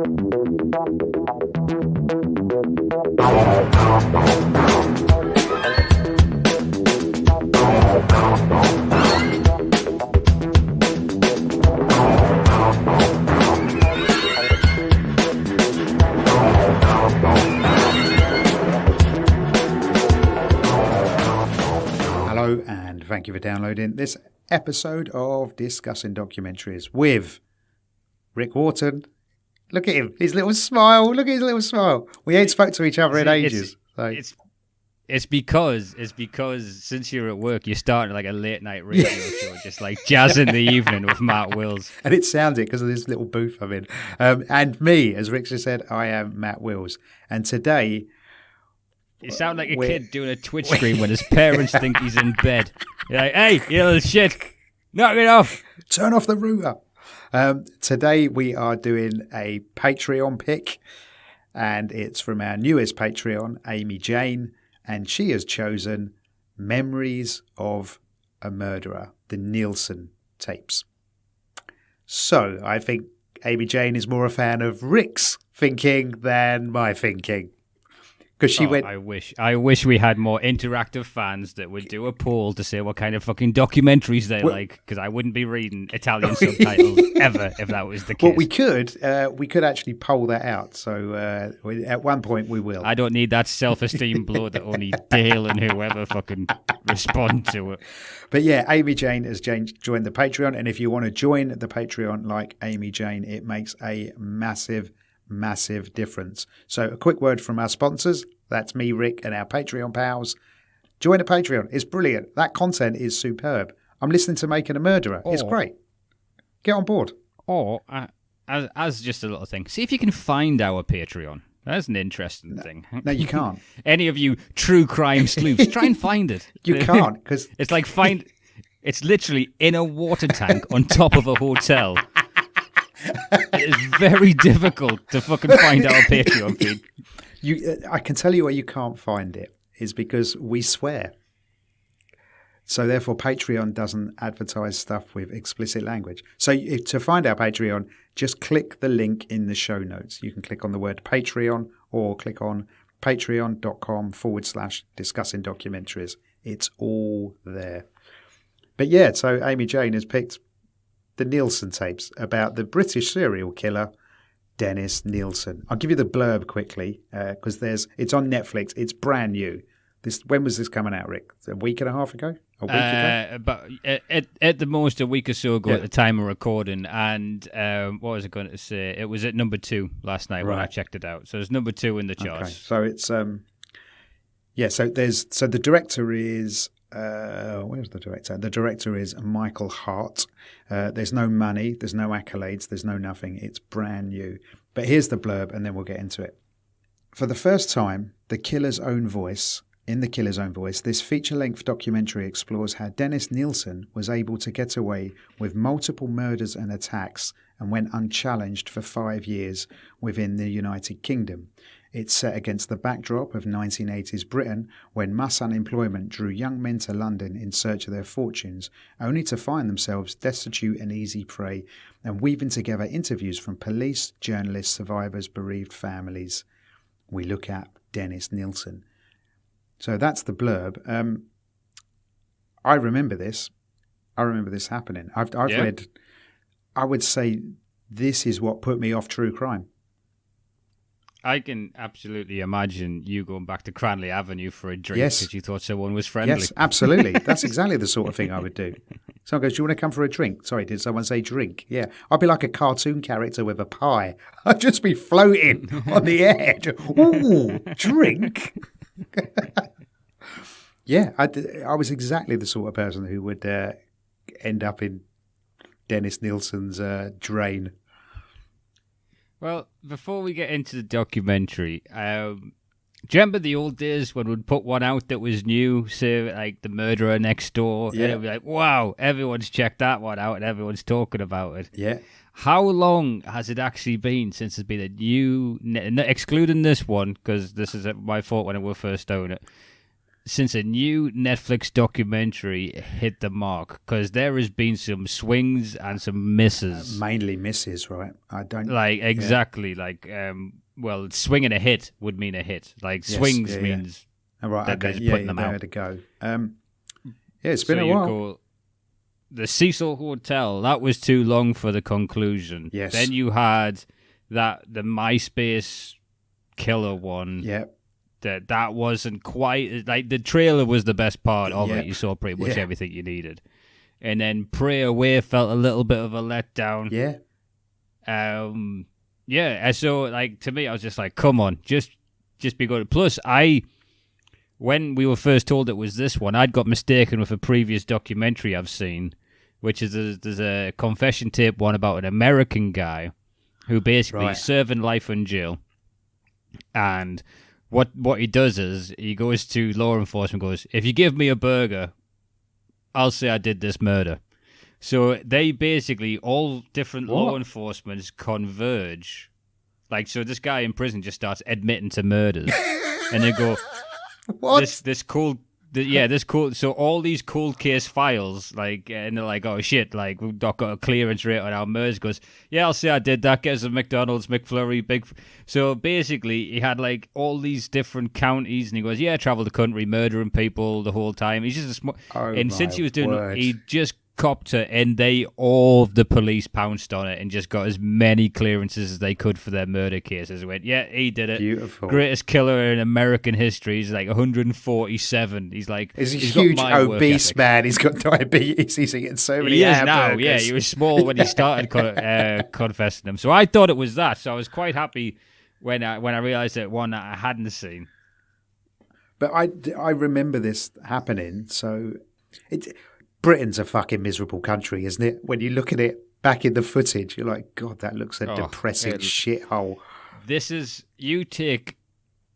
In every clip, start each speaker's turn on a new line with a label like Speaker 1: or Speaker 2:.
Speaker 1: Hello, and thank you for downloading this episode of Discussing Documentaries with Rick Wharton. Look at him, his little smile. Look at his little smile. We ain't spoke to each other in ages.
Speaker 2: It's because since you're at work, you're starting like a late night radio show, just like jazz in the evening with Matt Wills.
Speaker 1: And it sounds it because of this little booth I'm in. And me, as Rick just said, I am Matt Wills. And today...
Speaker 2: You sound like a kid doing a Twitch stream when his parents think he's in bed. You're like, hey, you little shit, knock it off.
Speaker 1: Turn off the router. Today we are doing a Patreon pick, and it's from our newest Patreon, Amy Jane, and she has chosen Memories of a Murderer, the Nielsen tapes. So I think Amy Jane is more a fan of Rick's thinking than my thinking. Because she went.
Speaker 2: I wish we had more interactive fans that would do a poll to say what kind of fucking documentaries they like. Because I wouldn't be reading Italian subtitles ever if that was the case.
Speaker 1: Well, we could actually poll that out. So at one point we will.
Speaker 2: I don't need that self-esteem blow that only Dale and whoever fucking respond to it.
Speaker 1: But yeah, Amy Jane has joined the Patreon, and if you want to join the Patreon like Amy Jane, it makes a massive difference. So a quick word from our sponsors. That's me, Rick, and our Patreon pals. Join the Patreon. It's brilliant. That content is superb. I'm listening to Making a Murderer. It's great. Get on board.
Speaker 2: Or, as just a little thing, see if you can find our Patreon. That's an interesting thing.
Speaker 1: No, you can't.
Speaker 2: Any of you true crime sleuths, try and find it.
Speaker 1: You can't, because...
Speaker 2: It's like It's literally in a water tank on top of a hotel. It is very difficult to fucking find our Patreon feed.
Speaker 1: I can tell you why you can't find it is because we swear. So therefore, Patreon doesn't advertise stuff with explicit language. So to find our Patreon, just click the link in the show notes. You can click on the word Patreon or click on patreon.com/discussingdocumentaries. It's all there. But yeah, so Amy Jane has picked the Nielsen tapes about the British serial killer Denis Nilsen. I'll give you the blurb quickly because it's on Netflix. It's brand new. When was this coming out, Rick? A week and a half ago? A week ago?
Speaker 2: But at the most a week or so ago at the time of recording. And what was I going to say? It was at number 2 last night when I checked it out. So it's number 2 in the charts.
Speaker 1: Okay. So it's So the director is. Where's the director? The director is Michael Hart. There's no money, there's no accolades, there's no nothing. It's brand new. But here's the blurb, and then we'll get into it. For the first time, in the killer's own voice, this feature-length documentary explores how Denis Nilsen was able to get away with multiple murders and attacks and went unchallenged for 5 years within the United Kingdom. It's set against the backdrop of 1980s Britain, when mass unemployment drew young men to London in search of their fortunes, only to find themselves destitute and easy prey, and weaving together interviews from police, journalists, survivors, bereaved families. We look at Denis Nilsen. So that's the blurb. I remember this. Happening. I've read. I would say this is what put me off true crime.
Speaker 2: I can absolutely imagine you going back to Cranley Avenue for a drink because you thought someone was friendly.
Speaker 1: Yes, absolutely. That's exactly the sort of thing I would do. Someone goes, do you want to come for a drink? Sorry, did someone say drink? Yeah. I'd be like a cartoon character with a pie. I'd just be floating on the air. Ooh, drink. Yeah, I was exactly the sort of person who would end up in Denis Nilsen's drain.
Speaker 2: Well, before we get into the documentary, do you remember the old days when we'd put one out that was new, say like The Murderer Next Door? Yeah. And it'd be like, wow, everyone's checked that one out and everyone's talking about it.
Speaker 1: Yeah.
Speaker 2: How long has it actually been since there's been a new, excluding this one, because this is my fault when I was first doing it, since a new Netflix documentary hit the mark, because there has been some swings and some misses.
Speaker 1: Mainly misses, right? I don't
Speaker 2: exactly well, swing and a hit would mean a hit. Like swings means that they're just putting them out.
Speaker 1: To go. It's been a while.
Speaker 2: The Cecil Hotel, that was too long for the conclusion.
Speaker 1: Yes.
Speaker 2: Then you had the MySpace killer one.
Speaker 1: Yep.
Speaker 2: That wasn't quite like the trailer was the best part of it. You saw pretty much everything you needed, and then Pray Away felt a little bit of a letdown.
Speaker 1: Yeah.
Speaker 2: And so like to me, I was just like, come on, just be good. Plus, when we were first told it was this one, I'd got mistaken with a previous documentary I've seen, which is there's a confession tape one about an American guy who basically serving life in jail, and what he does is he goes to law enforcement, goes, if you give me a burger, I'll say I did this murder. So they basically, all different law enforcements converge. Like, so this guy in prison just starts admitting to murders. And they go,
Speaker 1: what?
Speaker 2: This cool. So all these cold case files, like, and they're like, oh shit, like we've not got a clearance rate on our murders. Goes, yeah, I'll say I did that. Get us a McDonald's, McFlurry, So basically, he had like all these different counties, and he goes, yeah, travel the country, murdering people the whole time. He's just and since he was doing it, he just copped it, and the police pounced on it and just got as many clearances as they could for their murder cases. Went, yeah, he did it.
Speaker 1: Beautiful.
Speaker 2: Greatest killer in American history. He's like 147. He's like,
Speaker 1: he's a huge obese man. He's got diabetes. He's eating so many hamburgers.
Speaker 2: Now, yeah. He was small when he started confessing them. So I thought it was that. So I was quite happy when I realised that one that I hadn't seen.
Speaker 1: But I remember this happening. So Britain's a fucking miserable country, isn't it? When you look at it back in the footage, you're like, God, that looks a depressing shithole.
Speaker 2: This is, you take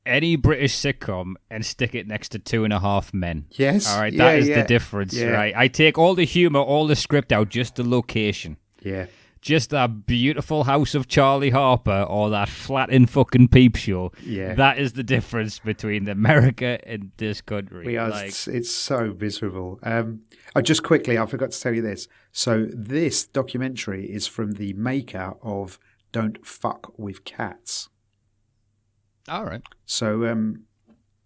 Speaker 2: any British sitcom and stick it next to 2.5 Men.
Speaker 1: Yes.
Speaker 2: All right, that is the difference, right? I take all the humour, all the script out, just the location.
Speaker 1: Yeah.
Speaker 2: Just that beautiful house of Charlie Harper or that flat in fucking Peep Show.
Speaker 1: Yeah.
Speaker 2: That is the difference between America and this country.
Speaker 1: It's so miserable. Just quickly, I forgot to tell you this. So this documentary is from the maker of Don't Fuck With Cats.
Speaker 2: All right.
Speaker 1: So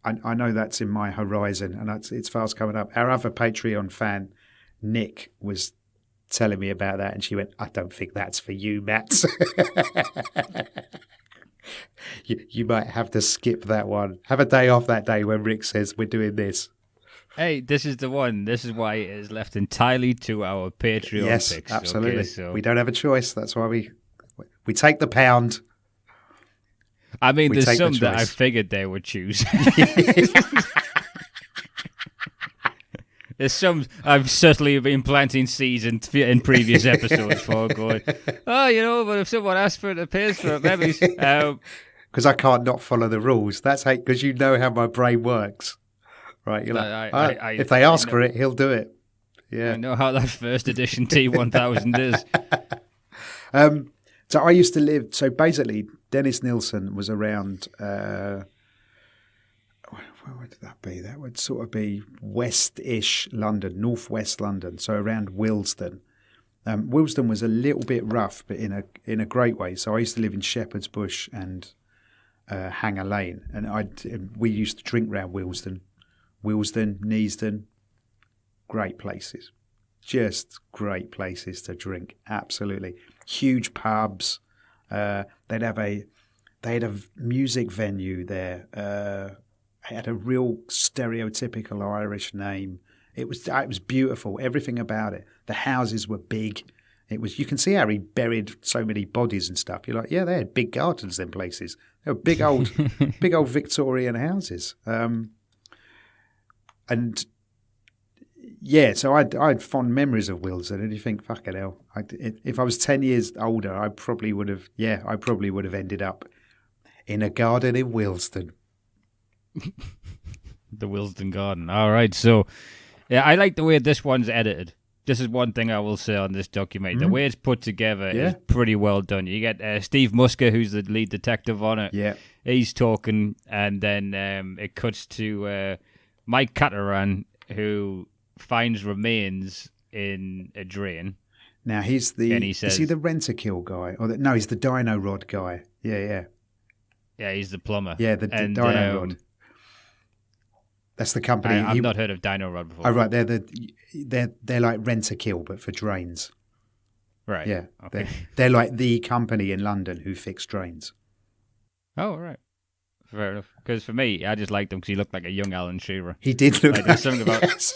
Speaker 1: I know that's in my horizon, and it's fast coming up. Our other Patreon fan, Nick, was telling me about that, and she went, I don't think that's for you, Matt. you might have to skip that one. Have a day off that day when Rick says we're doing this.
Speaker 2: Hey, this is the one. This is why it is left entirely to our Patreon
Speaker 1: yes,
Speaker 2: picks.
Speaker 1: Absolutely.
Speaker 2: Okay, so.
Speaker 1: We don't have a choice. That's why we take the pound.
Speaker 2: I mean, there's some that I figured they would choose. There's some I've certainly been planting seeds in previous episodes for going, but if someone asks for it, it pays for it, maybe.
Speaker 1: Because I can't not follow the rules. That's because you know how my brain works. Right? You're like, if they ask for it, he'll do it. Yeah.
Speaker 2: I know how that first edition T1000 is.
Speaker 1: So I used to live, so basically Denis Nilsen was around, where would that be? That would sort of be west-ish London, northwest London, so around Willesden. Willesden was a little bit rough, but in a great way. So I used to live in Shepherd's Bush and Hanger Lane, and we used to drink round Willesden, Neasden, great places, just great places to drink. Absolutely, huge pubs. They had a music venue there. It had a real stereotypical Irish name. It was beautiful. Everything about it. The houses were big. You can see how he buried so many bodies and stuff. You're like, yeah, they had big gardens. Them places. They were big old Victorian houses. And yeah, so I had fond memories of Willesden, and you think, fucking hell, if I was 10 years older, I probably would have ended up in a garden in Willesden.
Speaker 2: The Willesden Garden. All right, so yeah, I like the way this one's edited. This is one thing I will say on this documentary. The way it's put together is pretty well done. You get Steve Musker, who's the lead detective on it.
Speaker 1: Yeah,
Speaker 2: he's talking, and then it cuts to Mike Catteran, who finds remains in a drain.
Speaker 1: Now he's
Speaker 2: And he
Speaker 1: is
Speaker 2: says,
Speaker 1: he the rent-a-kill guy? No, he's the dino rod guy. Yeah.
Speaker 2: yeah, he's the plumber.
Speaker 1: Yeah, the dino rod. That's the company.
Speaker 2: I've not heard of Dino Rod before.
Speaker 1: Oh, right. They're like Rent-a-Kill, but for drains.
Speaker 2: Right.
Speaker 1: Yeah.
Speaker 2: Okay.
Speaker 1: They're like the company in London who fix drains.
Speaker 2: Oh, right. Fair enough. Because for me, I just liked him because he looked like a young Alan Shearer.
Speaker 1: He did look
Speaker 2: like there's something about.
Speaker 1: Yes.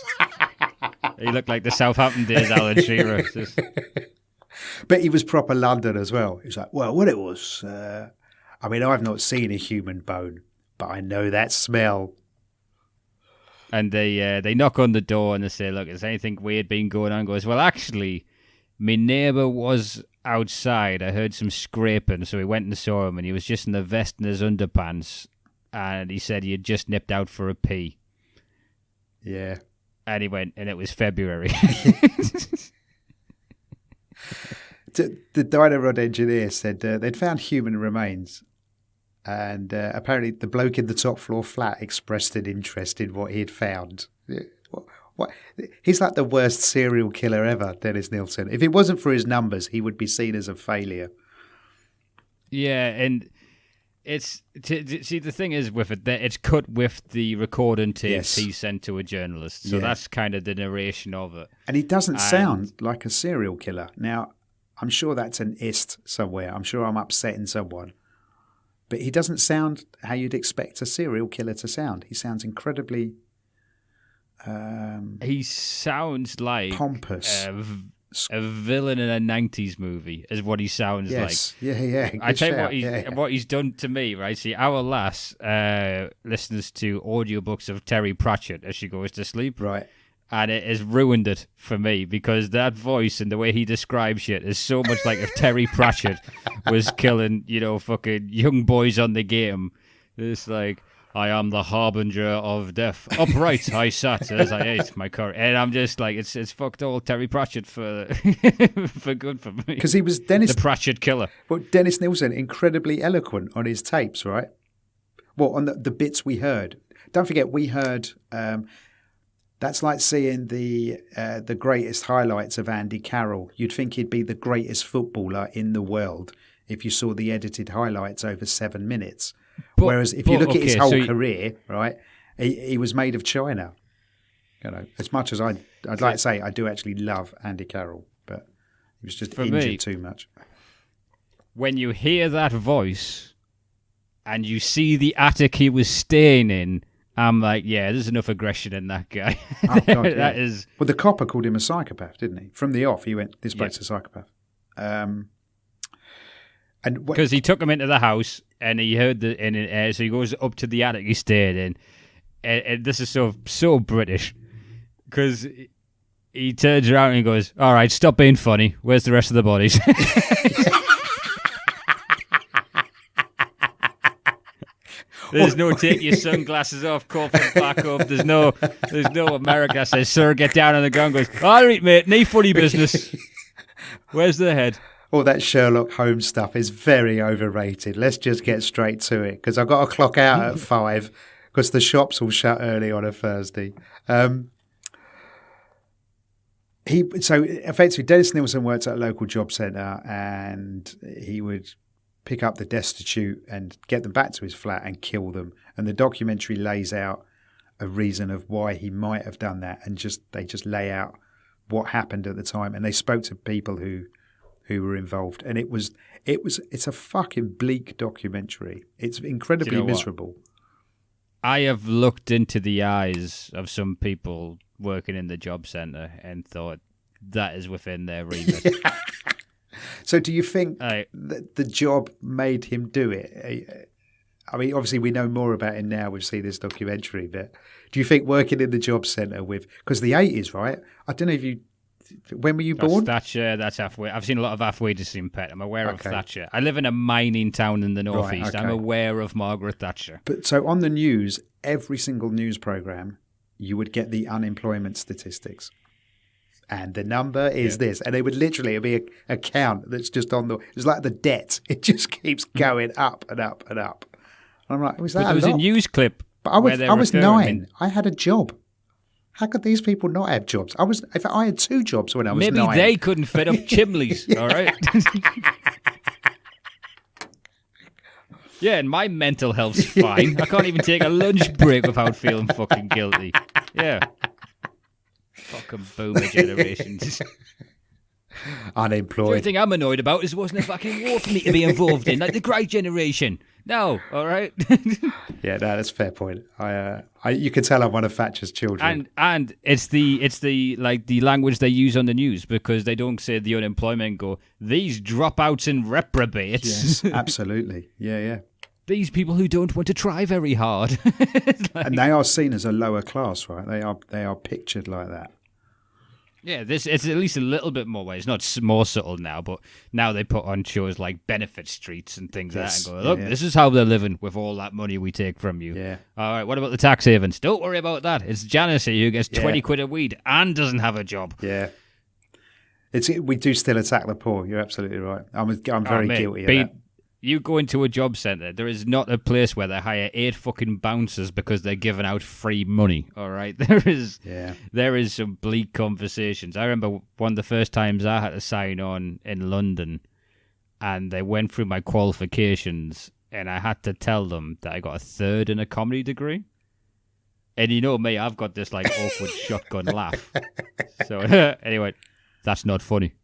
Speaker 2: He looked like the Southampton days Alan Shearer.
Speaker 1: But he was proper London as well. He was like, well, what it was. I mean, I've not seen a human bone, but I know that smell.
Speaker 2: And they knock on the door and they say, look, is anything weird been going on? Goes, well, actually, my neighbour was outside. I heard some scraping, so we went and saw him, and he was just in a vest and his underpants, and he said he had just nipped out for a pee.
Speaker 1: Yeah.
Speaker 2: And he went, and it was February.
Speaker 1: The Dino Rod engineer said they'd found human remains. And apparently the bloke in the top floor flat expressed an interest in what he had found. What? He's like the worst serial killer ever, Denis Nilsen. If it wasn't for his numbers, he would be seen as a failure.
Speaker 2: Yeah, and it's... see, the thing is with it, it's cut with the recording tapes he sent to a journalist. So that's kind of the narration of it.
Speaker 1: And he doesn't sound like a serial killer. Now, I'm sure that's an ist somewhere. I'm sure I'm upsetting someone. But he doesn't sound how you'd expect a serial killer to sound. He sounds incredibly...
Speaker 2: he sounds like...
Speaker 1: pompous.
Speaker 2: A villain in a 90s movie is what he sounds like.
Speaker 1: Yeah.
Speaker 2: I tell you what he's done to me, right? See, our lass listens to audiobooks of Terry Pratchett as she goes to sleep.
Speaker 1: Right.
Speaker 2: And it has ruined it for me because that voice and the way he describes shit is so much like if Terry Pratchett was killing, fucking young boys on the game. It's like, I am the harbinger of death. Upright I sat as I ate my curry. And I'm just like, it's fucked all Terry Pratchett for good for me.
Speaker 1: Because he was the
Speaker 2: Pratchett killer.
Speaker 1: Well, Denis Nilsen, incredibly eloquent on his tapes, right? Well, on the bits we heard. Don't forget, we heard... that's like seeing the greatest highlights of Andy Carroll. You'd think he'd be the greatest footballer in the world if you saw the edited highlights over 7 minutes. Whereas if you look at his whole career, right, he was made of china. As much as I'd like to say I do actually love Andy Carroll, but he was just injured too much.
Speaker 2: When you hear that voice and you see the attic he was staying in, I'm like, yeah, there's enough aggression in that guy.
Speaker 1: Oh, God, yeah.
Speaker 2: That is.
Speaker 1: Well, the copper called him a psychopath, didn't he? From the off, he went, "This bloke's a psychopath." And
Speaker 2: because he took him into the house and he heard so he goes up to the attic he stayed in, and this is so British because he turns around and he goes, "All right, stop being funny. Where's the rest of the bodies?" There's no take your sunglasses off, cough them back up. There's no America that says, "Sir, get down on the ground." Goes, "All right, mate, no funny business." Where's the head?
Speaker 1: All that Sherlock Holmes stuff is very overrated. Let's just get straight to it because I've got to clock out at 5 because the shops will shut early on a Thursday. So effectively, Denis Nilsen worked at a local job centre and he would pick up the destitute and get them back to his flat and kill them. And the documentary lays out a reason of why he might have done that, and they just lay out what happened at the time. And they spoke to people who were involved, and it's a fucking bleak documentary. It's incredibly miserable.
Speaker 2: I have looked into the eyes of some people working in the job centre and thought that is within their remit.
Speaker 1: So do you think that the job made him do it? I mean, obviously we know more about him now. We've seen this documentary, but do you think working in the job centre because the 80s, right? I don't know if you... When were you born?
Speaker 2: Thatcher, that's halfway. I've seen a lot of halfway to see Pet. I'm aware of Thatcher. I live in a mining town in the northeast. Right, I'm aware of Margaret Thatcher.
Speaker 1: But so on the news, every single news programme, you would get the unemployment statistics. And the number is this. And it would literally be a count that's just on it's like the debt. It just keeps going up and up and up. And I'm like, was that
Speaker 2: there was a news clip
Speaker 1: But I
Speaker 2: where
Speaker 1: was
Speaker 2: they're
Speaker 1: 9. I had a job. How could these people not have jobs? If I had 2 jobs when I was 9.
Speaker 2: Maybe they couldn't fit up chimneys, all right? Yeah, and my mental health's fine. I can't even take a lunch break without feeling fucking guilty. Yeah. Fucking boomer generations. The only
Speaker 1: Unemployed.
Speaker 2: thing I'm annoyed about is wasn't a fucking war for me to be involved in, like the great generation. No, all right?
Speaker 1: Yeah, no, that's a fair point. You can tell I'm one of Thatcher's children.
Speaker 2: And it's the language they use on the news, because they don't say the unemployment, go, these dropouts and reprobates.
Speaker 1: Yes, absolutely. Yeah.
Speaker 2: These people who don't want to try very hard.
Speaker 1: And they are seen as a lower class, right? They are pictured like that.
Speaker 2: Yeah, it's at least a little bit more way. It's not more subtle now, but now they put on shows like Benefit Streets and things like that and go, look, this is how they're living with all that money we take from you.
Speaker 1: Yeah.
Speaker 2: All right, what about the tax havens? Don't worry about that. It's Janice here who gets 20 quid a weed and doesn't have a job.
Speaker 1: Yeah. We do still attack the poor. You're absolutely right. I'm very guilty of that.
Speaker 2: You go into a job centre, there is not a place where they hire 8 fucking bouncers because they're giving out free money, all right? There is some bleak conversations. I remember one of the first times I had to sign on in London, and they went through my qualifications, and I had to tell them that I got a 3rd in a comedy degree. And you know me, I've got this like awkward shotgun laugh. So anyway, that's not funny.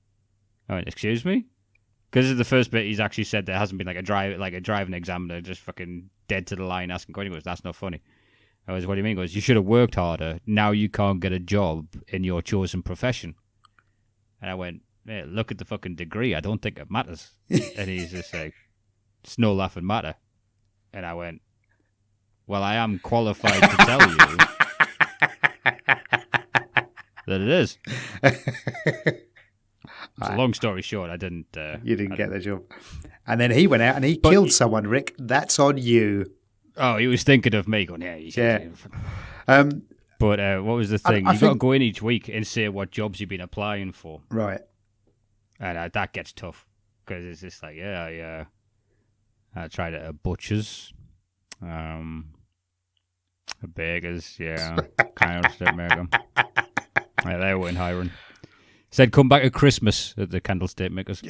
Speaker 2: I went, excuse me? Because this is the first bit he's actually said there hasn't been like a driving examiner just fucking dead to the line asking questions. He goes, that's not funny. I was, what do you mean? He goes, you should have worked harder. Now you can't get a job in your chosen profession. And I went, hey, look at the fucking degree. I don't think it matters. And he's just like, it's no laughing matter. And I went, well, I am qualified to tell you that it is. It's a long story short, I didn't...
Speaker 1: you didn't get the job. And then he went out and he killed someone, Rick. That's on you.
Speaker 2: Oh, he was thinking of me going, yeah. But what was the thing? You've got to go in each week and say what jobs you've been applying for.
Speaker 1: Right.
Speaker 2: And that gets tough, because it's just like, I tried it at butchers, bakers, kind of still make them. Yeah, they weren't hiring. Said come back at Christmas at the candlestick makers.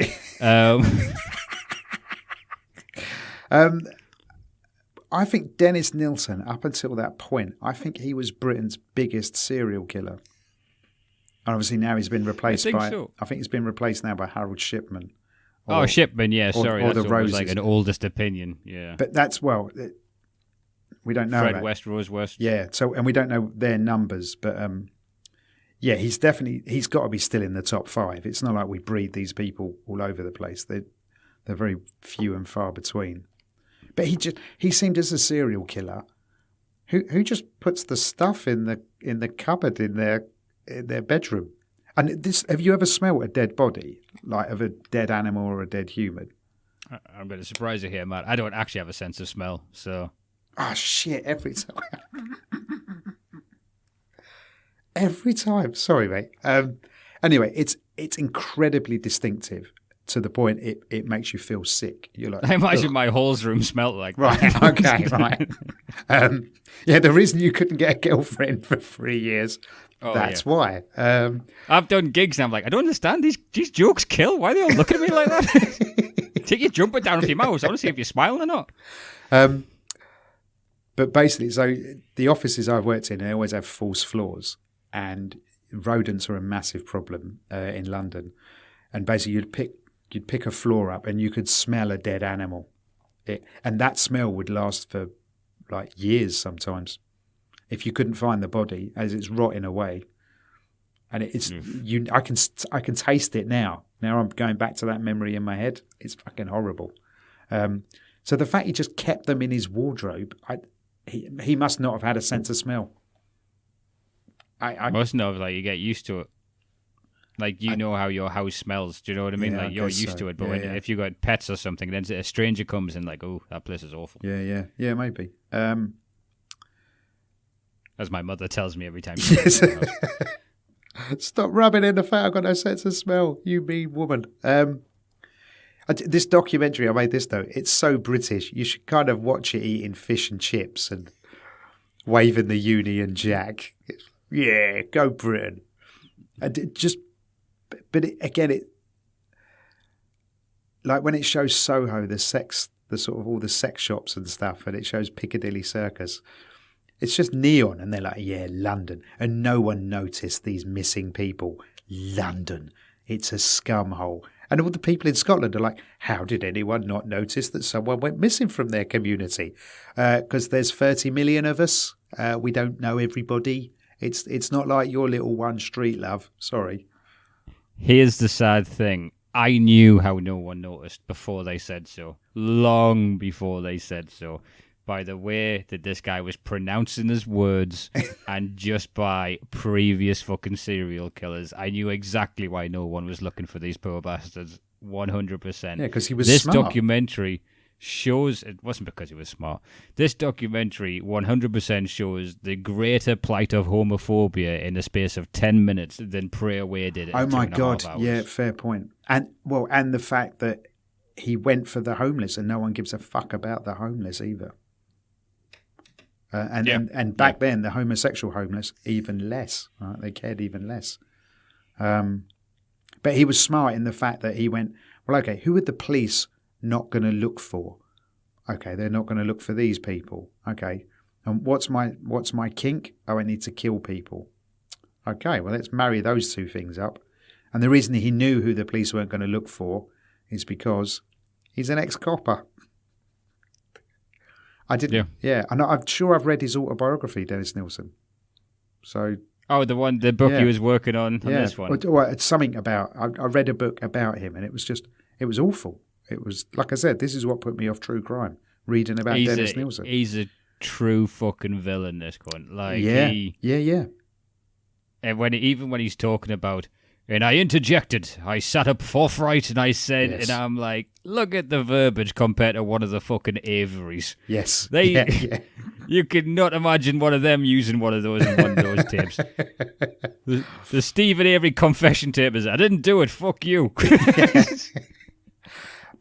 Speaker 1: I think Denis Nilsen, up until that point, I think he was Britain's biggest serial killer. And obviously now he's been replaced I think he's been replaced now by Harold Shipman.
Speaker 2: Shipman, yeah, sorry.
Speaker 1: Or
Speaker 2: that's
Speaker 1: the Roses.
Speaker 2: Like an oldest opinion, yeah.
Speaker 1: But that's, we don't know
Speaker 2: Fred
Speaker 1: that.
Speaker 2: West, Rose West.
Speaker 1: Yeah, and we don't know their numbers, but yeah, he's got to be still in the top 5. It's not like we breed these people all over the place. They're very few and far between. But he seemed as a serial killer who just puts the stuff in the cupboard in their bedroom. And have you ever smelled a dead body, like of a dead animal or a dead human?
Speaker 2: I'm going to surprise you here, Matt. I don't actually have a sense of smell, so.
Speaker 1: Oh shit! Every time. Every time. Sorry, mate. Anyway, it's incredibly distinctive to the point it makes you feel sick. You're like,
Speaker 2: I imagine my Halls room smelled like
Speaker 1: right.
Speaker 2: that.
Speaker 1: Okay, right. Yeah, the reason you couldn't get a girlfriend for 3 years. That's why.
Speaker 2: I've done gigs and I'm like, I don't understand. These jokes kill. Why are they all looking at me like that? Take your jumper down with your mouse. I want to see if you're smiling or not.
Speaker 1: But basically, so the offices I've worked in, they always have false floors. And rodents are a massive problem in London. And basically, you'd pick a floor up and you could smell a dead animal. And that smell would last for like years sometimes. If you couldn't find the body as it's rotting away. And I can taste it now. Now I'm going back to that memory in my head. It's fucking horrible. So the fact he just kept them in his wardrobe, he must not have had a sense of smell. I
Speaker 2: must know, like, you get used to it. Like, know how your house smells. Do you know what I mean?
Speaker 1: Yeah,
Speaker 2: like, you're used to it. But if you got pets or something, then a stranger comes in, like, oh, that place is awful.
Speaker 1: Yeah, maybe.
Speaker 2: As my mother tells me every time.
Speaker 1: Yes. Stop rubbing in the fact I've got no sense of smell, you mean woman. This documentary, I made this though, it's so British. You should kind of watch it eating fish and chips and waving the Union Jack. Yeah, go Britain. And like when it shows Soho, the sort of all the sex shops and stuff, and it shows Piccadilly Circus. It's just neon, and they're like, yeah, London. And no one noticed these missing people. London. It's a scum hole. And all the people in Scotland are like, how did anyone not notice that someone went missing from their community? Because there's 30 million of us. We don't know everybody. It's not like your little one street, love. Sorry.
Speaker 2: Here's the sad thing. I knew how no one noticed before they said so. Long before they said so. By the way that this guy was pronouncing his words and just by previous fucking serial killers, I knew exactly why no one was looking for these poor bastards. 100%.
Speaker 1: Yeah, because he was
Speaker 2: this
Speaker 1: smart.
Speaker 2: This documentary shows, it wasn't because he was smart, this documentary 100% shows the greater plight of homophobia in the space of 10 minutes than Pray Away did.
Speaker 1: Oh my God, yeah, fair point. And the fact that he went for the homeless and no one gives a fuck about the homeless either. And back then, the homosexual homeless, even less. Right? They cared even less. But he was smart in the fact that he went, well, okay, who are the police not going to look for? Okay, they're not going to look for these people. Okay, and what's my kink? Oh, I need to kill people. Okay, well, let's marry those two things up. And the reason he knew who the police weren't going to look for is because he's an ex-copper. I didn't. Yeah, and I'm sure I've read his autobiography, Denis Nilsen. So.
Speaker 2: Oh, the book he was working on this one.
Speaker 1: Well, it's something about. I read a book about him, and it was awful. It was, like I said, this is what put me off true crime. Reading about Denis Nilsen.
Speaker 2: He's a true fucking villain. This one, like
Speaker 1: yeah.
Speaker 2: And when he's talking about. And I interjected. I sat up forthright and I said, and I'm like, look at the verbiage compared to one of the fucking Averys.
Speaker 1: Yes.
Speaker 2: You could not imagine one of them using one of those in one of those tapes. The Stephen Avery confession tape is, I didn't do it, fuck you.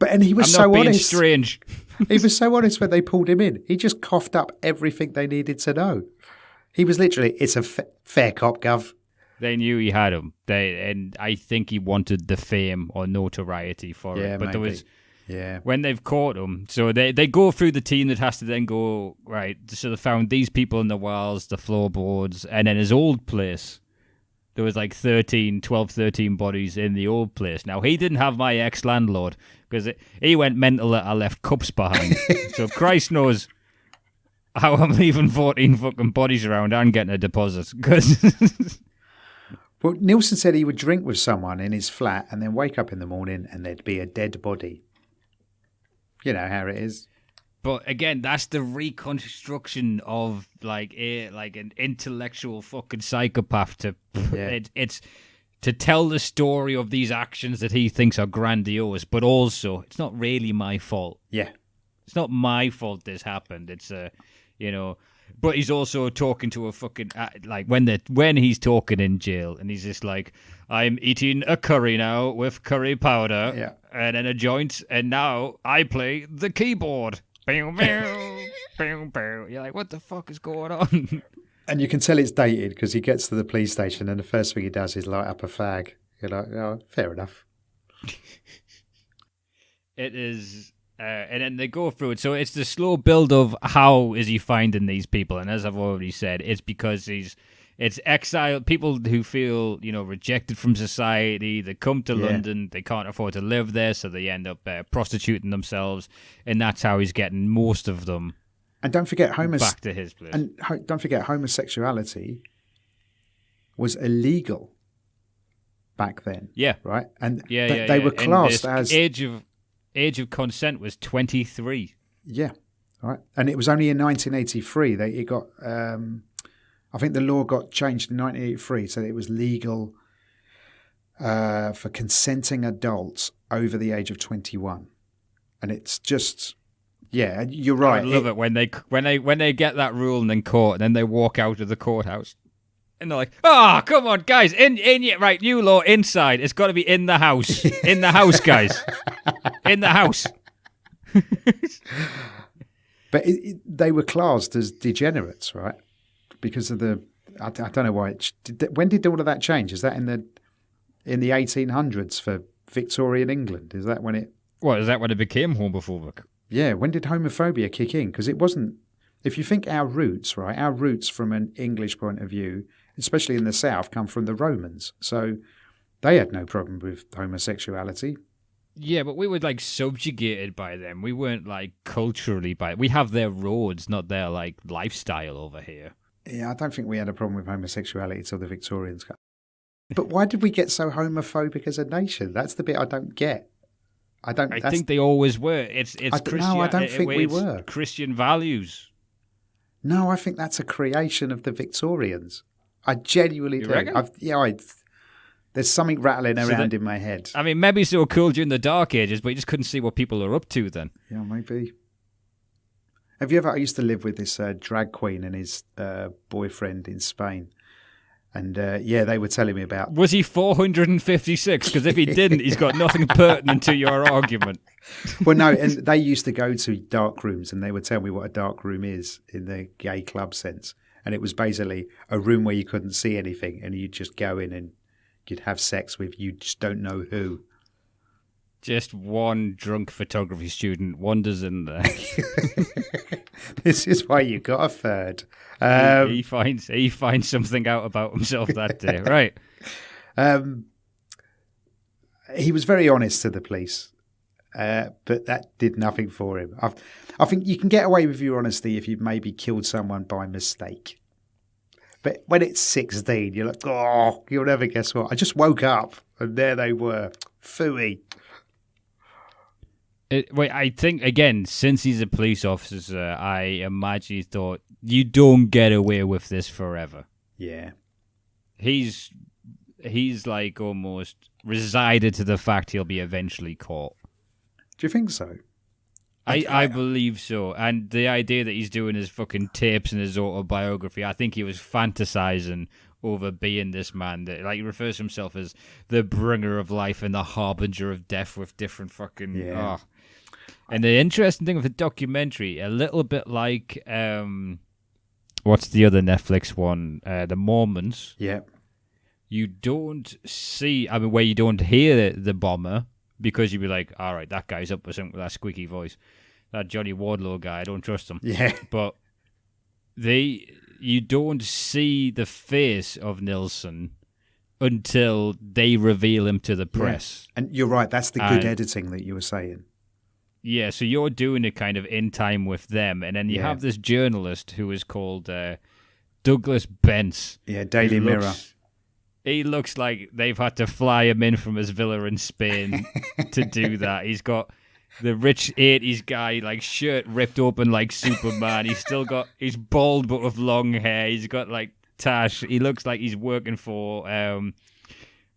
Speaker 1: And he was
Speaker 2: I'm not being
Speaker 1: honest.
Speaker 2: Strange.
Speaker 1: He was so honest when they pulled him in. He just coughed up everything they needed to know. He was literally, it's a fair cop, Gov.
Speaker 2: They knew he had him, and I think he wanted the fame or notoriety for it. But
Speaker 1: maybe.
Speaker 2: When they've caught him, so they go through the team that has to then go, right, so they found these people in the walls, the floorboards, and then his old place. There was like 13 bodies in the old place. Now, he didn't have my ex-landlord, because he went mental that I left cups behind. So Christ knows how I'm leaving 14 fucking bodies around and getting a deposit, because...
Speaker 1: Well, Nielsen said he would drink with someone in his flat and then wake up in the morning and there'd be a dead body. You know how it is.
Speaker 2: But again, that's the reconstruction of like an intellectual fucking psychopath to it's to tell the story of these actions that he thinks are grandiose, but also it's not really my fault.
Speaker 1: Yeah.
Speaker 2: It's not my fault this happened. It's but he's also talking to a fucking like when he's talking in jail, and he's just like, I'm eating a curry now with curry powder, and then a joint, and now I play the keyboard. You're like, what the fuck is going on?
Speaker 1: And you can tell it's dated because he gets to the police station, and the first thing he does is light up a fag. You're like, oh, fair enough.
Speaker 2: It is. And then they go through it. So it's the slow build of how is he finding these people. And as I've already said, it's because it's exiled people who feel, rejected from society. They come to London. They can't afford to live there. So they end up prostituting themselves. And that's how he's getting most of them.
Speaker 1: And don't forget
Speaker 2: back to his place.
Speaker 1: And don't forget homosexuality was illegal back then.
Speaker 2: Yeah.
Speaker 1: Right? And they were classed as...
Speaker 2: Age of consent was 23.
Speaker 1: Yeah, right. And it was only in 1983 that it got. I think the law got changed in 1983, so it was legal for consenting adults over the age of 21. And it's just, you're right.
Speaker 2: I love it when they get that rule in court, and then they walk out of the courthouse. And they're like, come on, guys, right, new law, inside. It's got to be in the house. In the house, guys. In the house.
Speaker 1: But they were classed as degenerates, right? because of the. I don't know why. When did all of that change? Is that in the 1800s for Victorian England? Is that when it?
Speaker 2: What is that when it became homophobic?
Speaker 1: Yeah. When did homophobia kick in? Because it wasn't. If you think our roots, right? Our roots from an English point of view, especially in the South, come from the Romans. So they had no problem with homosexuality.
Speaker 2: Yeah, but we were like subjugated by them. We weren't like culturally by. We have their roads, not their like lifestyle over here.
Speaker 1: Yeah, I don't think we had a problem with homosexuality till the Victorians. But why did we get so homophobic as a nation? That's the bit I don't get. I think
Speaker 2: they always were. It's Christian.
Speaker 1: No, I don't think we were.
Speaker 2: Christian values.
Speaker 1: No, I think that's a creation of the Victorians. I genuinely do.
Speaker 2: Reckon?
Speaker 1: There's something rattling around in my head.
Speaker 2: I mean, maybe so cool during the Dark Ages, but you just couldn't see what people are up to then.
Speaker 1: Yeah, maybe. Have you ever? I used to live with this drag queen and his boyfriend in Spain. And they were telling me about.
Speaker 2: Was he 456? Because if he didn't, he's got nothing pertinent to your argument.
Speaker 1: Well, no, and they used to go to dark rooms, and they would tell me what a dark room is in the gay club sense. And it was basically a room where you couldn't see anything, and you'd just go in and you'd have sex with you just don't know who.
Speaker 2: Just one drunk photography student wanders in there.
Speaker 1: This is why you got a third.
Speaker 2: He finds something out about himself that day, right?
Speaker 1: He was very honest to the police, but that did nothing for him. I think you can get away with your honesty if you've maybe killed someone by mistake. But when it's 16, you're like, oh, you'll never guess what. I just woke up and there they were. Phooey.
Speaker 2: I think, again, since he's a police officer, I imagine he thought, you don't get away with this forever.
Speaker 1: Yeah.
Speaker 2: He's like almost resided to the fact he'll be eventually caught.
Speaker 1: Do you think so?
Speaker 2: I believe so. And the idea that he's doing his fucking tapes and his autobiography, I think he was fantasizing over being this man that, like, he refers to himself as the bringer of life and the harbinger of death with different fucking...
Speaker 1: Yeah.
Speaker 2: Oh. And the interesting thing with the documentary, a little bit like, what's the other Netflix one? The Mormons.
Speaker 1: Yeah.
Speaker 2: You don't see, where you don't hear the bomber, because you'd be like, all right, that guy's up for something with that squeaky voice. That Johnny Wardlow guy, I don't trust him.
Speaker 1: Yeah.
Speaker 2: But you don't see the face of Nilsen until they reveal him to the press.
Speaker 1: Yeah. And you're right, that's the good editing that you were saying.
Speaker 2: Yeah, so you're doing it kind of in time with them. And then you have this journalist who is called Douglas Bence.
Speaker 1: Yeah, Daily Mirror.
Speaker 2: He looks like they've had to fly him in from his villa in Spain to do that. He's got the rich 80s guy, like, shirt ripped open like Superman. He's bald but with long hair. He's got, like, tash. He looks like he's working for...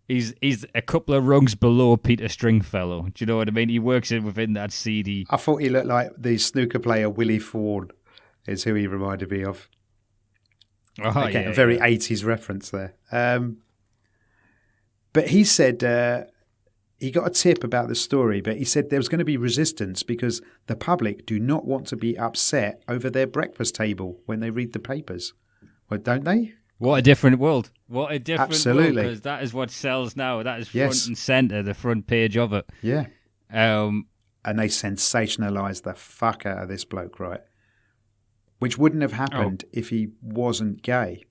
Speaker 2: He's a couple of rungs below Peter Stringfellow. Do you know what I mean? He works within that seedy...
Speaker 1: I thought he looked like the snooker player Willie Ford is who he reminded me of.
Speaker 2: Oh,
Speaker 1: Again, a very 80s reference there. But he said he got a tip about the story, but he said there was going to be resistance because the public do not want to be upset over their breakfast table when they read the papers. Well, don't they?
Speaker 2: What a different world. What a different
Speaker 1: Absolutely.
Speaker 2: world, because that is what sells now. That is front and centre, the front page of it.
Speaker 1: Yeah. And they sensationalise the fuck out of this bloke, right? Which wouldn't have happened if he wasn't gay.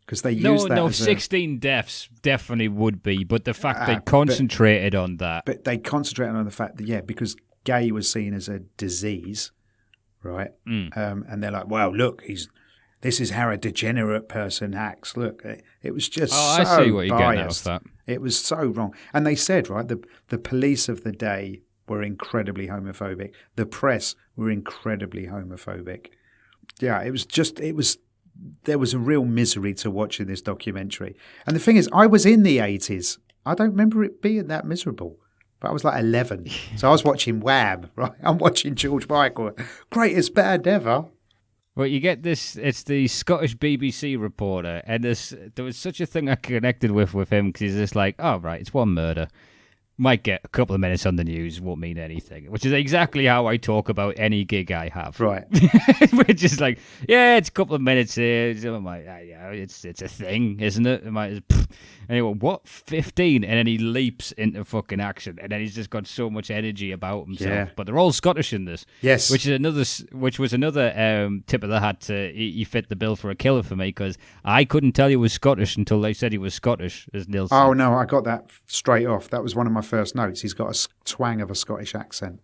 Speaker 1: Because they used that
Speaker 2: No,
Speaker 1: as
Speaker 2: 16 deaths definitely would be, but the fact they concentrated on that.
Speaker 1: But they concentrated on the fact that, because gay was seen as a disease, right? And they're like, well, look, this is how a degenerate person acts. Look, it was just so
Speaker 2: I see what you're getting out of that.
Speaker 1: It was so wrong. And they said, right, the police of the day were incredibly homophobic. The press were incredibly homophobic. Yeah, there was a real misery to watching this documentary. And the thing is, I was in the 80s. I don't remember it being that miserable. But I was like 11. So I was watching Wham, right? I'm watching George Michael. Greatest band ever.
Speaker 2: Well, you get this, it's the Scottish BBC reporter, and there was such a thing I connected with him, because he's just like, oh, right, it's one murder. Might get a couple of minutes on the news, won't mean anything, which is exactly how I talk about any gig I have.
Speaker 1: Right.
Speaker 2: Which is like, yeah, it's a couple of minutes here. I'm like, yeah, it's a thing, isn't it? Anyway, what, 15? And then he leaps into fucking action, and then he's just got so much energy about himself.
Speaker 1: Yeah.
Speaker 2: But they're all Scottish in this.
Speaker 1: Yes.
Speaker 2: Which was another tip of the hat. He fit the bill for a killer for me, because I couldn't tell he was Scottish until they said he was Scottish as Nielsen.
Speaker 1: Oh, no, I got that straight off. That was one of my first notes. He's got a twang of a Scottish accent.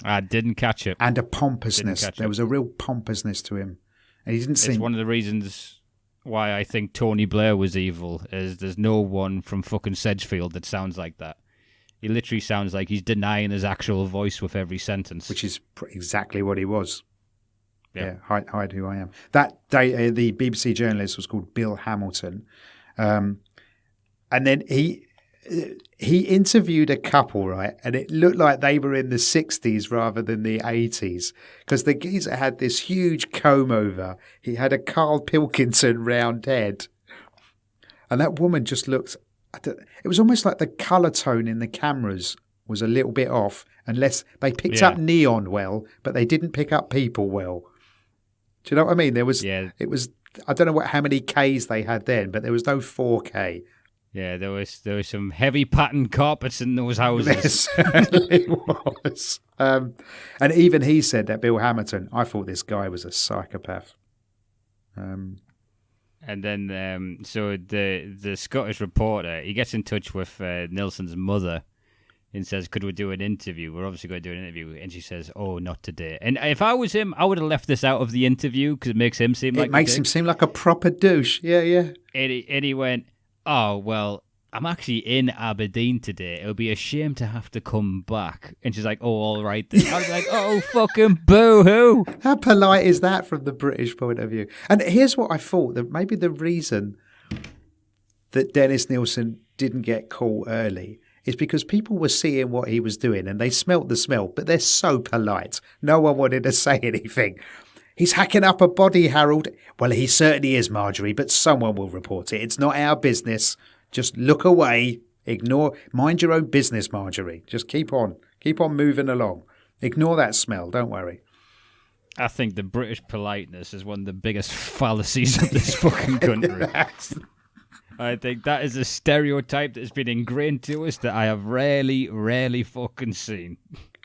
Speaker 2: I didn't catch it.
Speaker 1: And a pompousness. There was a real pompousness to him. And he didn't seem...
Speaker 2: It's one of the reasons why I think Tony Blair was evil, is there's no one from fucking Sedgefield that sounds like that. He literally sounds like he's denying his actual voice with every sentence.
Speaker 1: Which is exactly what he was.
Speaker 2: Yeah,
Speaker 1: hide who I am. That day, the BBC journalist was called Bill Hamilton. And then he interviewed a couple, right? And it looked like they were in the 60s rather than the 80s, because the geezer had this huge comb over. He had a Carl Pilkington round head. And that woman just looked... It was almost like the colour tone in the cameras was a little bit off, unless they picked up neon well, but they didn't pick up people well. Do you know what I mean? It was... I don't know how many Ks they had then, but there was no 4K.
Speaker 2: Yeah, there was some heavy patterned carpets in those houses.
Speaker 1: There certainly was. And even he said that, Bill Hamilton, I thought this guy was a psychopath.
Speaker 2: And then, so the Scottish reporter, he gets in touch with Nielsen's mother and says, could we do an interview? We're obviously going to do an interview. And she says, oh, not today. And if I was him, I would have left this out of the interview, because it makes him seem like...
Speaker 1: It makes him seem like a proper douche. Yeah.
Speaker 2: And he went... Oh, well, I'm actually in Aberdeen today. It'll be a shame to have to come back. And she's like, oh, all right then. I was like, oh, fucking boo-hoo.
Speaker 1: How polite is that from the British point of view? And here's what I thought, that maybe the reason that Denis Nilsen didn't get caught early is because people were seeing what he was doing and they smelt the smell, but they're so polite. No one wanted to say anything. He's hacking up a body, Harold. Well, he certainly is, Marjorie, but someone will report it. It's not our business. Just look away. Ignore. Mind your own business, Marjorie. Just keep on moving along. Ignore that smell. Don't worry.
Speaker 2: I think the British politeness is one of the biggest fallacies of this fucking country. I think that is a stereotype that's been ingrained to us that I have rarely fucking seen.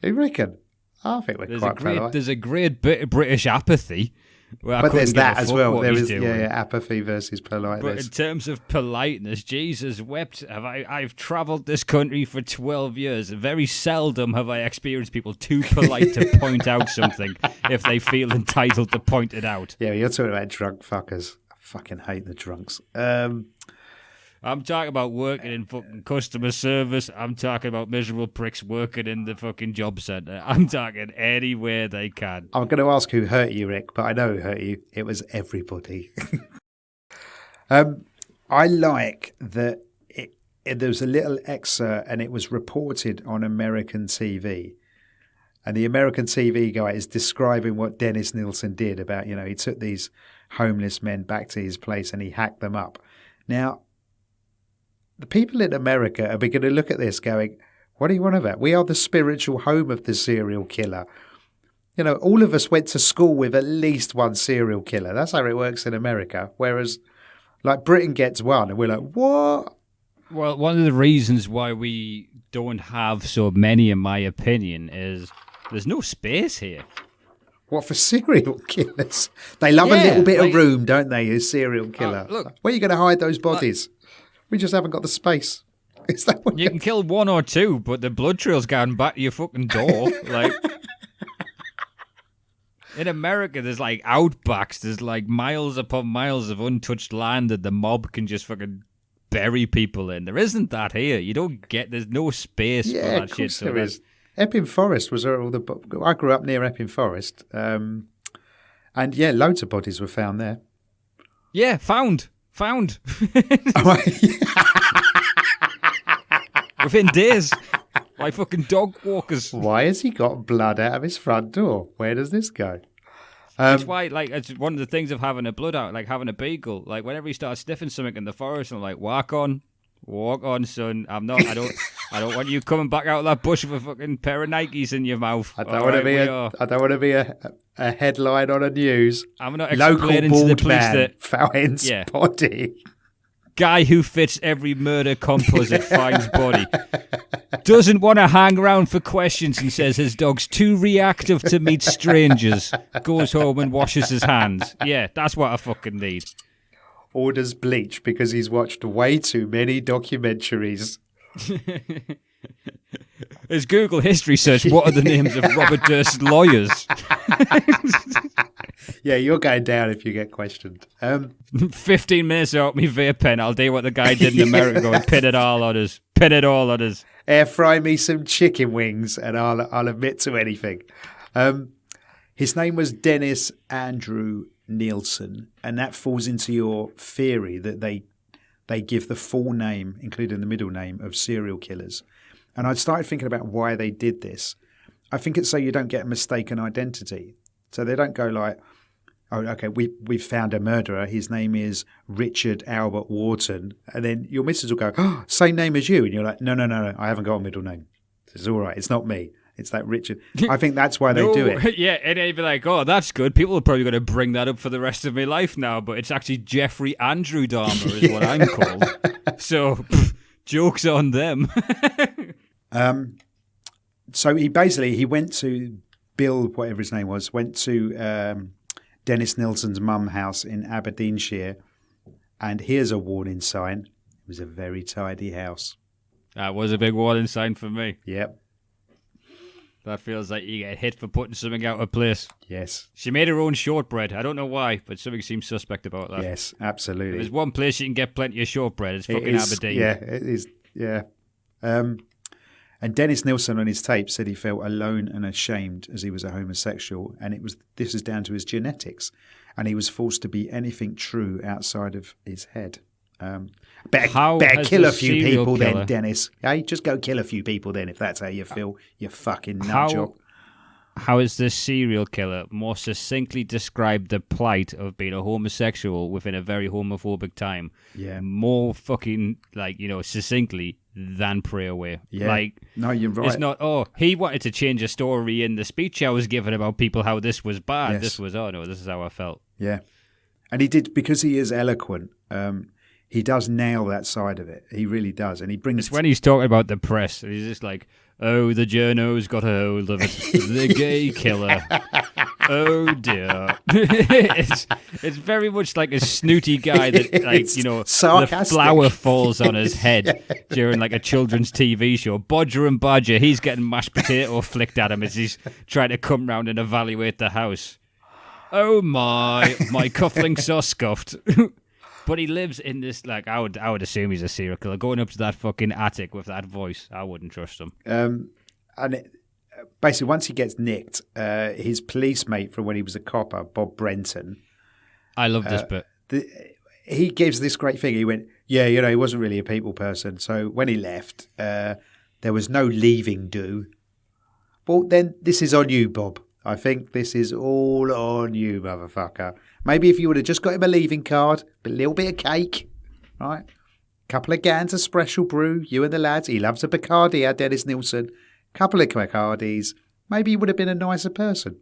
Speaker 1: You reckon? I think we're quite polite.
Speaker 2: There's a great bit of British apathy.
Speaker 1: But there's that as well. There is apathy versus politeness.
Speaker 2: But in terms of politeness, Jesus wept. I've travelled this country for 12 years. Very seldom have I experienced people too polite to point out something if they feel entitled to point it out.
Speaker 1: Yeah, you're talking about drunk fuckers. I fucking hate the drunks.
Speaker 2: I'm talking about working in fucking customer service. I'm talking about miserable pricks working in the fucking job centre. I'm talking anywhere they can.
Speaker 1: I'm going to ask who hurt you, Rick, but I know who hurt you. It was everybody. I like that there was a little excerpt and it was reported on American TV. And the American TV guy is describing what Denis Nilsen did about, he took these homeless men back to his place and he hacked them up. Now, the people in America are beginning to look at this going, what do you want about? We are the spiritual home of the serial killer. All of us went to school with at least one serial killer. That's how it works in America. Whereas, like, Britain gets one and we're like, what?
Speaker 2: Well, one of the reasons why we don't have so many, in my opinion, is there's no space here.
Speaker 1: What, for serial killers? They love a little bit of room, don't they, a serial killer?
Speaker 2: Look,
Speaker 1: where are you going to hide those bodies? We just haven't got the space. Is that what
Speaker 2: you can kill one or two, but the blood trail's going back to your fucking door. Like, in America, there's like outbacks. There's like miles upon miles of untouched land that the mob can just fucking bury people in. There isn't that here. You don't get. There's no space for that shit.
Speaker 1: There is. Epping Forest was all the. I grew up near Epping Forest, and loads of bodies were found there.
Speaker 2: Yeah, found. Within days. Like fucking dog walkers.
Speaker 1: Why has he got blood out of his front door? Where does this go?
Speaker 2: That's why, it's one of the things of having a blood out, like having a beagle. Like, whenever he starts sniffing something in the forest, I'm like, whack on. Walk on, son. I don't want you coming back out of that bush with a fucking pair of Nikes in your mouth.
Speaker 1: I don't want to be a headline on a news.
Speaker 2: I'm not
Speaker 1: Local
Speaker 2: explaining to the
Speaker 1: bald
Speaker 2: police
Speaker 1: man
Speaker 2: that
Speaker 1: finds body.
Speaker 2: Guy who fits every murder composite finds body. Doesn't want to hang around for questions and says his dog's too reactive to meet strangers. Goes home and washes his hands. Yeah, that's what I fucking need.
Speaker 1: Orders bleach because he's watched way too many documentaries.
Speaker 2: His Google history search, what are the names of Robert Durst's lawyers?
Speaker 1: Yeah, you're going down if you get questioned.
Speaker 2: 15 minutes out me vape pen, I'll do what the guy did in America, go and pin it all on us. Pin it all on us.
Speaker 1: Air fry me some chicken wings and I'll admit to anything. His name was Denis Andrew Nilsen, and that falls into your theory that they give the full name, including the middle name, of serial killers. And I started thinking about why they did this. I think it's so you don't get a mistaken identity. So they don't go like, oh, okay, we've found a murderer. His name is Richard Albert Wharton. And then your missus will go, oh, same name as you. And you're like, no, I haven't got a middle name. It's all right. It's not me. It's that Richard. I think that's why they do it.
Speaker 2: Yeah, and they'd be like, oh, that's good. People are probably going to bring that up for the rest of my life now, but it's actually Jeffrey Andrew Dahmer is what I'm called. So, joke's on them.
Speaker 1: So he went to Bill, whatever his name was, went to Denis Nilsen's mum house in Aberdeenshire, and here's a warning sign. It was a very tidy house.
Speaker 2: That was a big warning sign for me.
Speaker 1: Yep.
Speaker 2: That feels like you get hit for putting something out of place.
Speaker 1: Yes.
Speaker 2: She made her own shortbread. I don't know why, but something seems suspect about that.
Speaker 1: Yes, absolutely.
Speaker 2: If there's one place you can get plenty of shortbread, it's fucking Aberdeen.
Speaker 1: Yeah, it is. Yeah. And Denis Nilsen on his tape said he felt alone and ashamed as he was a homosexual, and this is down to his genetics, and he was forced to be anything true outside of his head. Better kill a few people then, Dennis. Hey, just go kill a few people then if that's how you feel. You fucking nutjob.
Speaker 2: How has this serial killer more succinctly described the plight of being a homosexual within a very homophobic time?
Speaker 1: Yeah.
Speaker 2: More fucking, succinctly than Pray Away.
Speaker 1: Yeah. No, you're right.
Speaker 2: It's not, he wanted to change a story in the speech I was giving about people, how this was bad. Yes. This was, this is how I felt.
Speaker 1: Yeah. And he did, because he is eloquent, he does nail that side of it. He really does. And he brings...
Speaker 2: It's when he's talking about the press. He's just like, oh, the journo's got a hold of it. The gay killer. Oh, dear. It's very much like a snooty guy that, the flour falls on his head during, a children's TV show. Bodger and Badger, he's getting mashed potato flicked at him as he's trying to come round and evaluate the house. Oh, my cufflinks are scuffed. But he lives in this, I would assume he's a serial killer. Going up to that fucking attic with that voice, I wouldn't trust him.
Speaker 1: Basically, once he gets nicked, his police mate from when he was a copper, Bob Brenton.
Speaker 2: I love this bit.
Speaker 1: He gives this great thing. He went, he wasn't really a people person. So when he left, there was no leaving do. Well, then this is on you, Bob. I think this is all on you, motherfucker. Maybe if you would have just got him a leaving card, a little bit of cake, right? Couple of cans of special brew, you and the lads. He loves a Bacardi, our Denis Nilsen. Couple of Bacardis. Maybe he would have been a nicer person.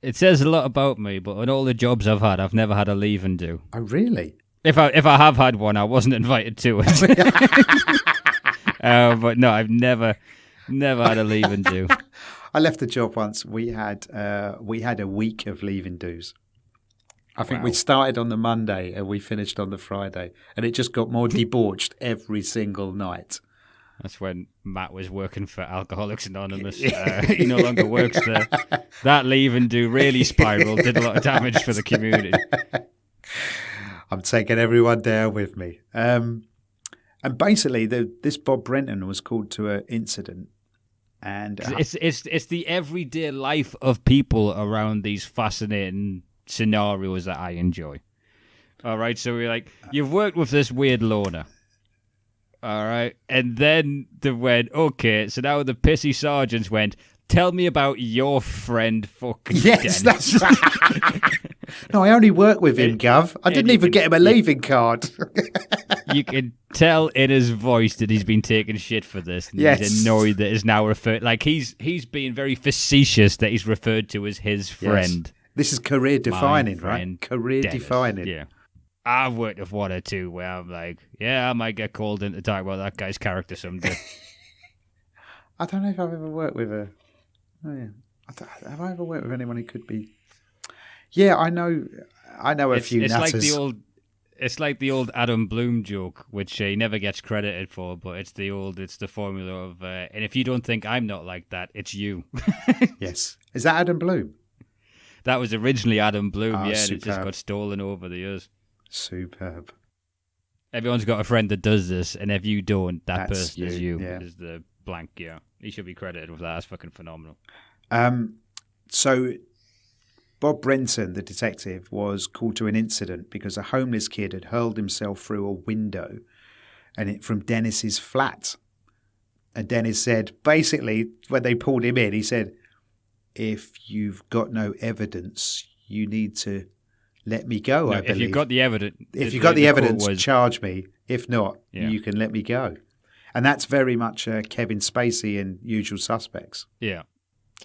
Speaker 2: It says a lot about me, but in all the jobs I've had, I've never had a leave and do.
Speaker 1: Oh, really?
Speaker 2: If I have had one, I wasn't invited to it. But no, I've never had a leave and do.
Speaker 1: I left the job once. We had a week of leave and do's. I think we started on the Monday and we finished on the Friday, and it just got more debauched every single night.
Speaker 2: That's when Matt was working for Alcoholics Anonymous. He no longer works there. That leave and do really spiraled, did a lot of damage for the community.
Speaker 1: I'm taking everyone down with me. And basically, this Bob Brenton was called to an incident. And
Speaker 2: it's the everyday life of people around these fascinating scenarios that I enjoy. All right, so we're like, you've worked with this weird loner. All right, and then they went, okay, so now the pissy sergeants went, tell me about your friend fucking
Speaker 1: Yes,
Speaker 2: Dennis.
Speaker 1: That's right. No, I only work with him, Gov. I didn't even get him a leaving card.
Speaker 2: You can tell in his voice that he's been taking shit for this. And
Speaker 1: Yes.
Speaker 2: He's annoyed that it's now referred... Like, he's being very facetious that he's referred to as his friend.
Speaker 1: Yes. This is career defining,
Speaker 2: My
Speaker 1: right?
Speaker 2: friend
Speaker 1: Career
Speaker 2: Dennis.
Speaker 1: defining.
Speaker 2: Yeah. I've worked with one or two where I'm like, yeah, I might get called in to talk about that guy's character someday.
Speaker 1: I don't know if I've ever worked with a... Oh, yeah. Have I ever worked with anyone who could be... Yeah, I know a few nutters.
Speaker 2: It's like the old Adam Bloom joke, which he never gets credited for, but it's the formula of, and if you don't think I'm not like that, it's you.
Speaker 1: Yes. Is that Adam Bloom?
Speaker 2: That was originally Adam Bloom, and it
Speaker 1: superb.
Speaker 2: just got stolen over the years.
Speaker 1: Superb.
Speaker 2: Everyone's got a friend that does this, and if you don't, that
Speaker 1: That's
Speaker 2: person is you.
Speaker 1: yeah.
Speaker 2: Is the blank, yeah. He should be credited with that. That's fucking phenomenal.
Speaker 1: So Bob Brenton, the detective, was called to an incident because a homeless kid had hurled himself through a window from Dennis's flat. And Dennis said, basically, when they pulled him in, he said, if you've got no evidence, you need to let me go, I believe.
Speaker 2: If you've got the evidence...
Speaker 1: If you've got the evidence, charge me. If not, you can let me go. And that's very much Kevin Spacey in Usual Suspects.
Speaker 2: Yeah.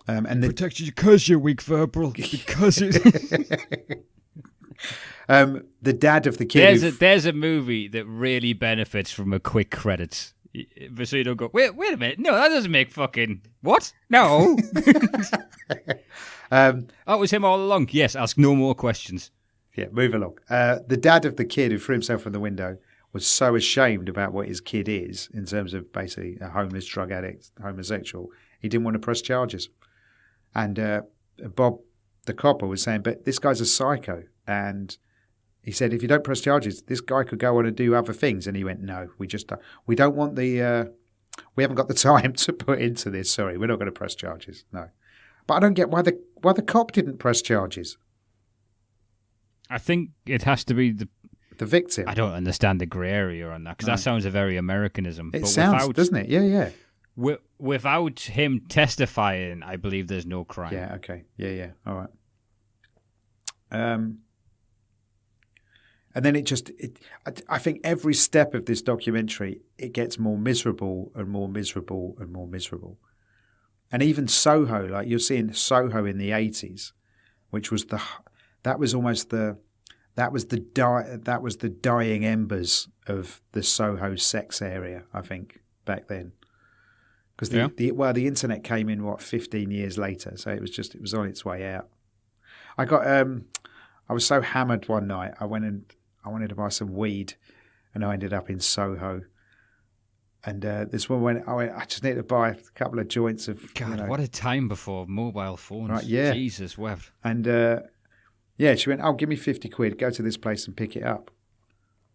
Speaker 1: And
Speaker 3: protect you because you're weak verbal. Because it's...
Speaker 1: the dad of the kid...
Speaker 2: There's a movie that really benefits from a quick credits. So you don't go, wait a minute. No, that doesn't make fucking... What? No. That was him all along. Yes, ask no more questions.
Speaker 1: Yeah, move along. The dad of the kid who threw himself from the window was so ashamed about what his kid is in terms of basically a homeless, drug addict, homosexual, he didn't want to press charges. And Bob, the copper, was saying, but this guy's a psycho. And he said, if you don't press charges, this guy could go on and do other things. And he went, no, we don't want the... we haven't got the time to put into this. Sorry, we're not going to press charges. No. But I don't get why the cop didn't press charges.
Speaker 2: I think it has to be the
Speaker 1: victim.
Speaker 2: I don't understand the grey area on that because that sounds a very Americanism.
Speaker 1: It sounds, doesn't it? Yeah.
Speaker 2: Without him testifying, I believe there's no crime.
Speaker 1: Yeah. Okay. Yeah. All right. And then I think every step of this documentary, it gets more miserable and more miserable and more miserable. And even Soho, like you're seeing Soho in the 80s, which was that was the dying embers of the Soho sex area, I think, back then. Because the internet came in 15 years later, so it was on its way out. I was so hammered one night. I wanted to buy some weed, and I ended up in Soho. And this one I just need to buy a couple of joints of...
Speaker 2: God, what a time before mobile phones.
Speaker 1: Right, yeah.
Speaker 2: Jesus wept.
Speaker 1: And she went, give me 50 quid, go to this place and pick it up.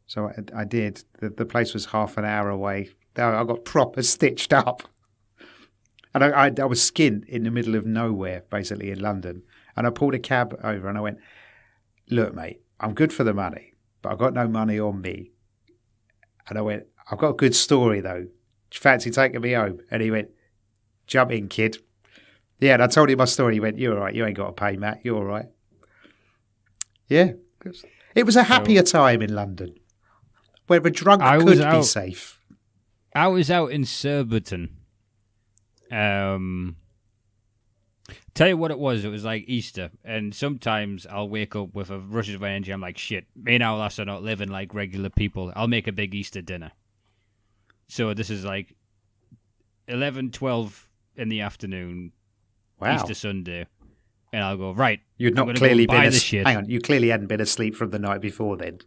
Speaker 1: So I did. The place was half an hour away. I got proper stitched up. And I was skint in the middle of nowhere, basically, in London. And I pulled a cab over and I went, look, mate, I'm good for the money, but I've got no money on me. And I went, I've got a good story, though. Do you fancy taking me home? And he went, jump in, kid. Yeah, and I told him my story. He went, you're all right. You ain't got to pay, Matt. You're all right. Yeah. It was a happier time in London where a drunk could be safe.
Speaker 2: I was out in Surbiton. Tell you what it was like Easter, and sometimes I'll wake up with a rush of energy. I'm like, shit, me and our lass are not living like regular people. I'll make a big Easter dinner. So this is like 11, 12 in the afternoon, Easter Sunday, and I'll go, right,
Speaker 1: You'd not clearly been asleep. Hang on, you clearly hadn't been asleep from the night before then.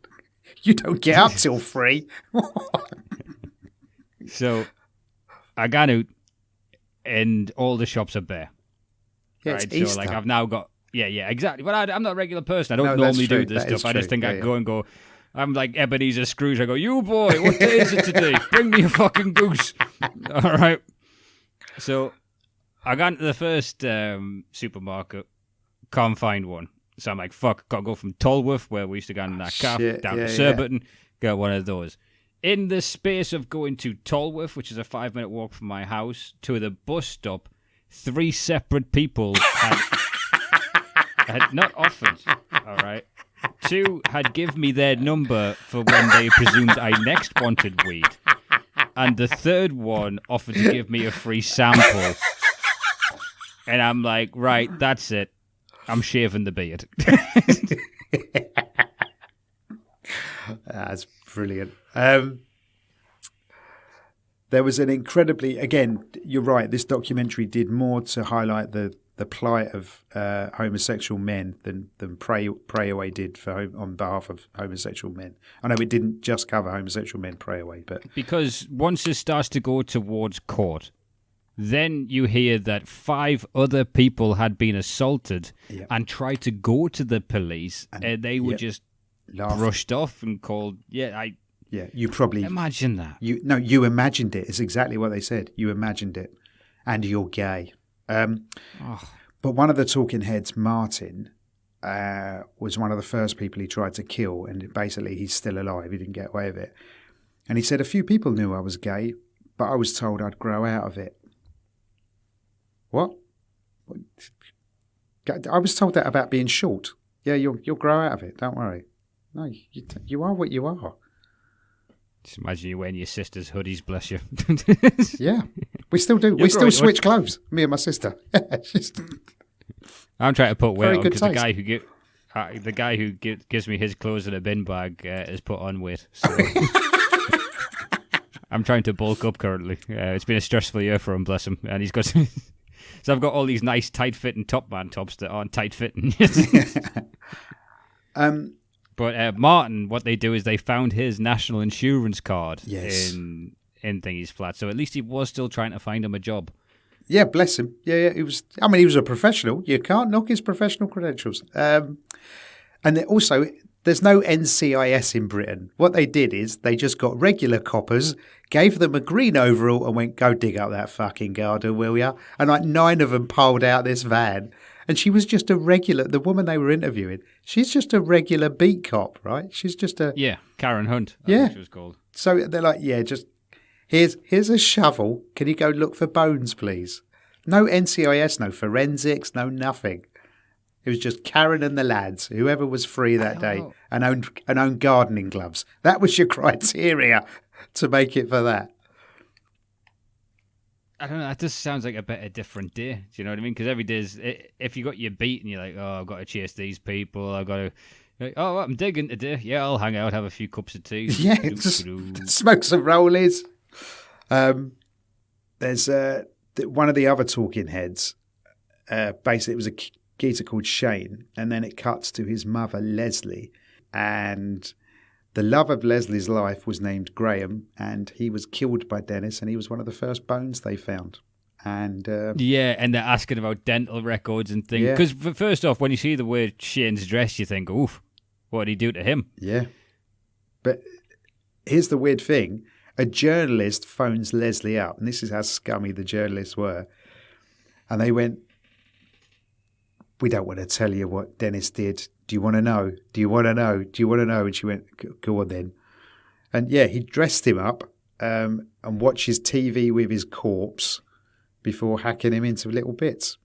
Speaker 1: You don't get up till 3.
Speaker 2: So I got out, and all the shops are bare.
Speaker 1: Yeah,
Speaker 2: right?
Speaker 1: it's Easter.
Speaker 2: So like I've now got exactly. But I'm not a regular person. I don't normally do this stuff. I just think I go and go. I'm like Ebenezer Scrooge. I go, you boy, what day is it today? Bring me a fucking goose. All right. So I got into the first supermarket. Can't find one. So I'm like, fuck. Got to go from Tolworth, where we used to go in that car, down to Surbiton. Got one of those. In the space of going to Tolworth, which is a 5-minute walk from my house, to the bus stop, 3 separate people had not offered, all right, 2 had given me their number for when they presumed I next wanted weed. And the 3rd one offered to give me a free sample. And I'm like, right, that's it. I'm shaving the beard.
Speaker 1: That's brilliant. There was an incredibly, again, you're right, this documentary did more to highlight the plight of homosexual men than Pray Away did on behalf of homosexual men. I know it didn't just cover homosexual men, Pray Away, but...
Speaker 2: Because once it starts to go towards court, then you hear that 5 other people had been assaulted and tried to go to the police, and they were just brushed off and called,
Speaker 1: you probably...
Speaker 2: Imagine that.
Speaker 1: You imagined it. It's exactly what they said. You imagined it. And you're gay. But one of the talking heads, Martin, was one of the first people he tried to kill, and basically he's still alive. He didn't get away with it. And he said, a few people knew I was gay, but I was told I'd grow out of it. What? I was told that about being short. Yeah, you'll grow out of it. Don't worry. No, you are what you are.
Speaker 2: Just imagine you wearing your sister's hoodies, bless you.
Speaker 1: Yeah, we still do. We still switch clothes, me and my sister.
Speaker 2: I'm trying to put weight on because the guy who gives me his clothes in a bin bag has put on weight. So I'm trying to bulk up currently. It's been a stressful year for him, bless him. And he's got... So I've got all these nice tight-fitting Top Man tops that aren't tight-fitting. But Martin, what they do is they found his national insurance card in Thingy's flat. So at least he was still trying to find him a job.
Speaker 1: Yeah, bless him. Yeah. He was a professional. You can't knock his professional credentials. And also, there's no NCIS in Britain. What they did is they just got regular coppers, gave them a green overall, and went, go dig up that fucking garden, will ya? And like 9 of them piled out this van. And she was just a regular, the woman they were interviewing, she's just a regular beat cop, right? She's just a...
Speaker 2: Yeah, Karen Hunt, I think she was called.
Speaker 1: So they're like, just, here's a shovel. Can you go look for bones, please? No NCIS, no forensics, no nothing. It was just Karen and the lads, whoever was free that day, and owned gardening gloves. That was your criteria to make it for that.
Speaker 2: I don't know. That just sounds like a bit of a different day. Do you know what I mean? Because every day is, if you got your beat and you're like, oh, I've got to chase these people. I've got to, well, I'm digging today. Yeah, I'll hang out, have a few cups of tea.
Speaker 1: Yeah, just smoke some rollies. There's one of the other talking heads. Basically, it was a geezer called Shane, and then it cuts to his mother, Leslie, and the love of Leslie's life was named Graham, and he was killed by Dennis, and he was one of the first bones they found. And
Speaker 2: and they're asking about dental records and things. Because first off, when you see the way Shane's dressed, you think, oof, what did he do to him?
Speaker 1: Yeah. But here's the weird thing. A journalist phones Leslie up, and this is how scummy the journalists were. And they went, we don't want to tell you what Dennis did. Do you want to know? Do you want to know? Do you want to know? And she went, go on then. And he dressed him up and watches TV with his corpse before hacking him into little bits.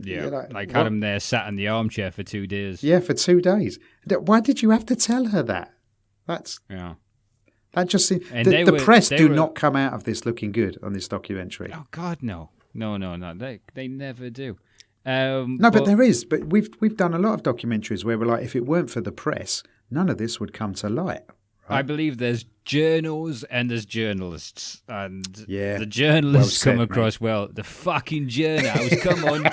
Speaker 2: Yeah, like had him there sat in the armchair for 2 days.
Speaker 1: Yeah, for 2 days. Why did you have to tell her that? That just seems... The press do not come out of this looking good on this documentary.
Speaker 2: Oh, God, no. No. They never do.
Speaker 1: But there is. But we've done a lot of documentaries where we're like, if it weren't for the press, none of this would come to light. Right?
Speaker 2: I believe there's journals and there's journalists, and the
Speaker 1: well
Speaker 2: journalists
Speaker 1: said,
Speaker 2: come across
Speaker 1: mate.
Speaker 2: well. The fucking journals, come on!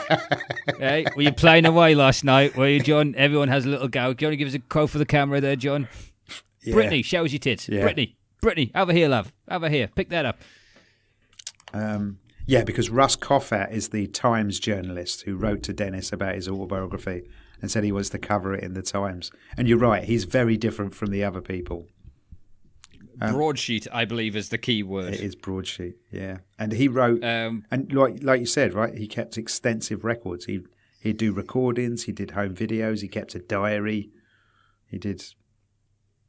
Speaker 2: Hey, were you playing away last night? Were you, John? Everyone has a little go. Do you want to give us a quote for the camera there, John? Yeah. Brittany, show us your tits. Yeah. Brittany, over here, love. Over here, pick that up.
Speaker 1: Because Russ Coffat is the Times journalist who wrote to Dennis about his autobiography and said he was to cover it in the Times. And you're right, he's very different from the other people.
Speaker 2: Broadsheet, I believe, is the key word.
Speaker 1: It is broadsheet, yeah. And he wrote, and like you said, right, he kept extensive records. He'd do recordings, he did home videos, he kept a diary, he did...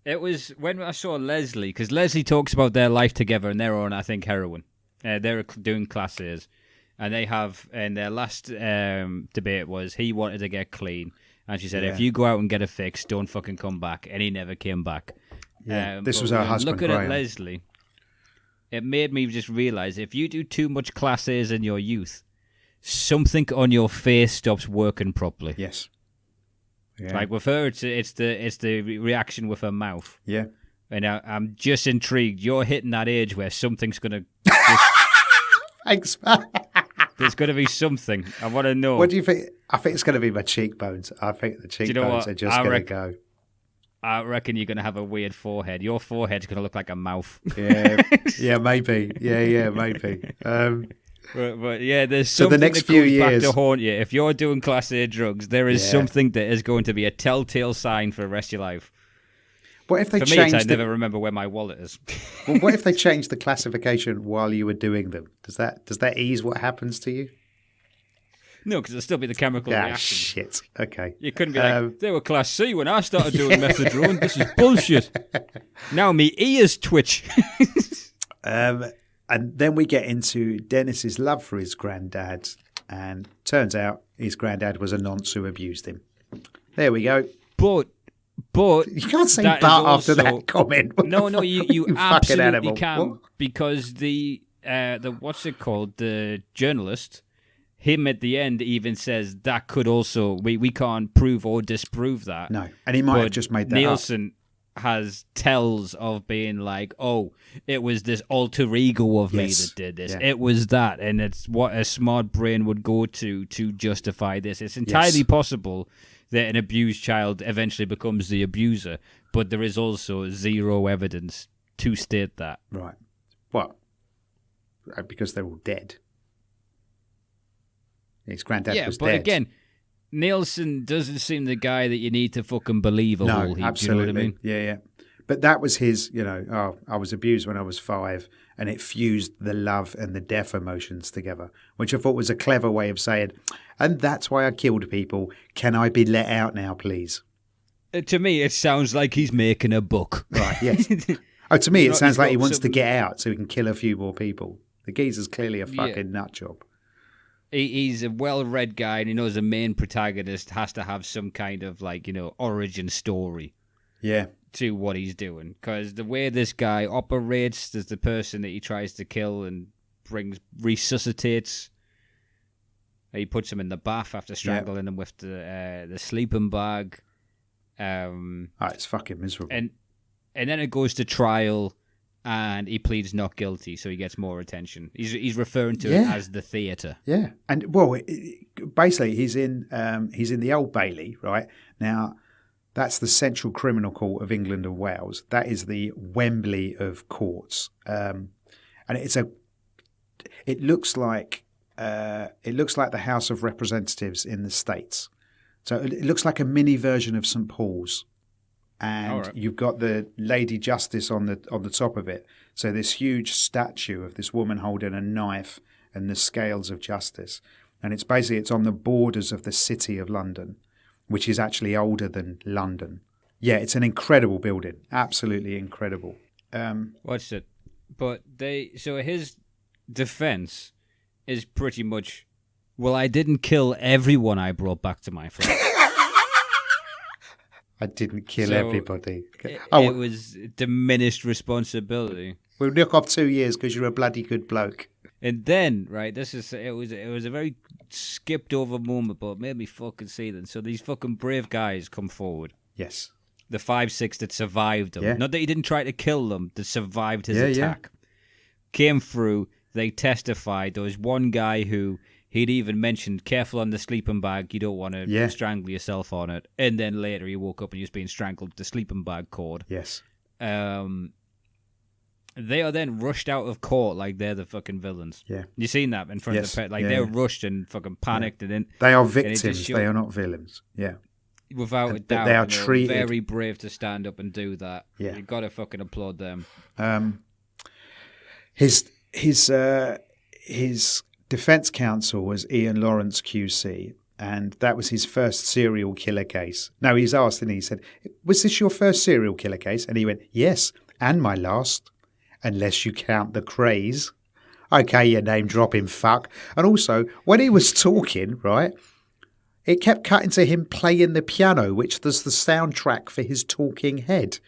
Speaker 2: It was when I saw Leslie, because Leslie talks about their life together and they're on, I think, heroin. They're doing classes, and they have, and their last debate was he wanted to get clean, And she said,
Speaker 1: Yeah.
Speaker 2: if you go out and get it fixed, don't fucking come back. And he never came back.
Speaker 1: Yeah. This
Speaker 2: but
Speaker 1: was her
Speaker 2: when
Speaker 1: husband,
Speaker 2: looking at
Speaker 1: Graham.
Speaker 2: Leslie, it made me just realise if you do too much Class A's in your youth, something on your face stops working properly.
Speaker 1: Yes. Yeah.
Speaker 2: Like with her, it's the reaction with her mouth.
Speaker 1: Yeah.
Speaker 2: And I'm just intrigued. You're hitting that age where something's gonna.
Speaker 1: Thanks.
Speaker 2: There's gonna be something. I want to know.
Speaker 1: What do you think? I think it's going to be my cheekbones. I think the
Speaker 2: you know
Speaker 1: cheekbones
Speaker 2: what?
Speaker 1: are just going to go.
Speaker 2: I reckon you're gonna have a weird forehead. Your forehead's gonna look like a mouth.
Speaker 1: Yeah. Yeah, maybe. Yeah, maybe.
Speaker 2: But yeah, there's
Speaker 1: So the
Speaker 2: something
Speaker 1: next
Speaker 2: that
Speaker 1: few
Speaker 2: comes back
Speaker 1: years-
Speaker 2: to haunt you. If you're doing Class A drugs, there is
Speaker 1: Yeah.
Speaker 2: something that is going to be a telltale sign for the rest of your life.
Speaker 1: What if they
Speaker 2: For me, it's I
Speaker 1: changed
Speaker 2: never remember where my wallet is.
Speaker 1: Well, what if they changed the classification while you were doing them? Does that ease what happens to you?
Speaker 2: No, because it'll still be the chemical
Speaker 1: Ah,
Speaker 2: reaction.
Speaker 1: shit. Okay.
Speaker 2: You couldn't be like, they were Class C when I started doing methadone. This is bullshit. Now me ears twitch.
Speaker 1: And then we get into Dennis's love for his granddad, and turns out his granddad was a nonce who abused him. There we go.
Speaker 2: But
Speaker 1: You can't say
Speaker 2: that
Speaker 1: but
Speaker 2: is
Speaker 1: after
Speaker 2: also-
Speaker 1: that comment. What
Speaker 2: No,
Speaker 1: the
Speaker 2: no,
Speaker 1: fuck?
Speaker 2: you
Speaker 1: fucking
Speaker 2: absolutely
Speaker 1: animal.
Speaker 2: can
Speaker 1: What?
Speaker 2: because the what's it called? The journalist, him at the end even says that could also we can't prove or disprove that.
Speaker 1: No, and he might have
Speaker 2: But
Speaker 1: just made that
Speaker 2: Nielsen has tells of being like, oh, it was this alter ego of me
Speaker 1: Yes.
Speaker 2: that did this.
Speaker 1: Yeah.
Speaker 2: It was that, and it's what a smart brain would go to justify this. It's entirely
Speaker 1: Yes.
Speaker 2: possible that an abused child eventually becomes the abuser, but there is also zero evidence to state that.
Speaker 1: up. Right. What? Because they're all dead. His granddad
Speaker 2: yeah,
Speaker 1: was
Speaker 2: but
Speaker 1: dead.
Speaker 2: again, Nielsen doesn't seem the guy that you need to fucking believe a
Speaker 1: No,
Speaker 2: whole heap.
Speaker 1: absolutely.
Speaker 2: Do you know what I mean?
Speaker 1: Yeah. But that was his, I was abused when I was 5, and it fused the love and the death emotions together, which I thought was a clever way of saying, and that's why I killed people. Can I be let out now, please?
Speaker 2: To me, it sounds like he's making a book.
Speaker 1: Right, yes. Oh, to me, it
Speaker 2: He's
Speaker 1: sounds like he
Speaker 2: got
Speaker 1: wants to
Speaker 2: some-
Speaker 1: get out so he can kill a few more people. The geezer's clearly a fucking nut job.
Speaker 2: He's a well-read guy, and he knows the main protagonist has to have some kind of origin story
Speaker 1: Yeah.
Speaker 2: to what he's doing. Because the way this guy operates, there's the person that he tries to kill and resuscitates. He puts him in the bath after strangling him with the sleeping bag.
Speaker 1: It's fucking miserable.
Speaker 2: And then it goes to trial, and he pleads not guilty, so he gets more attention. He's referring to it as the theatre.
Speaker 1: Yeah, and well, basically, he's in the Old Bailey, right? Now, that's the Central Criminal Court of England and Wales. That is the Wembley of courts, and it looks like the House of Representatives in the States. So it looks like a mini version of St Paul's. And
Speaker 2: right.
Speaker 1: You've got the Lady Justice on the top of it. So this huge statue of this woman holding a knife and the scales of justice. And it's on the borders of the City of London, which is actually older than London. Yeah, it's an incredible building. Absolutely incredible.
Speaker 2: Watched it. But his defense is pretty much, well, I didn't kill everyone I brought back to my flat.
Speaker 1: I didn't kill
Speaker 2: So,
Speaker 1: everybody.
Speaker 2: It was diminished responsibility.
Speaker 1: We'll knock off 2 years because you're a bloody good bloke.
Speaker 2: And then, right, it was a very skipped over moment, but it made me fucking see them. So these fucking brave guys come forward.
Speaker 1: Yes.
Speaker 2: The 5-6 that survived him.
Speaker 1: Yeah.
Speaker 2: Not that he didn't try to kill them, that survived his
Speaker 1: Yeah,
Speaker 2: attack. Came through, they testified. There was one guy who he'd even mentioned, careful on the sleeping bag, you don't want to strangle yourself on it. And then later he woke up and he was being strangled with the sleeping bag cord.
Speaker 1: Yes.
Speaker 2: They are then rushed out of court like they're the fucking villains.
Speaker 1: Yeah.
Speaker 2: You seen that in front of the they're rushed and fucking panicked and then
Speaker 1: They are
Speaker 2: it just
Speaker 1: victims.
Speaker 2: showed-
Speaker 1: They are not villains. Yeah.
Speaker 2: without a
Speaker 1: But
Speaker 2: doubt.
Speaker 1: they are
Speaker 2: and were
Speaker 1: treated-
Speaker 2: very brave to stand up and do that.
Speaker 1: Yeah.
Speaker 2: You got to fucking applaud them.
Speaker 1: His defense counsel was Ian Lawrence QC, and that was his first serial killer case. No, he's asked and he said, "Was this your first serial killer case?" And he went, "Yes, and my last, unless you count the Craze." Okay, you name dropping fuck. And also, when he was talking, right, It kept cutting to him playing the piano, which was the soundtrack for his talking head.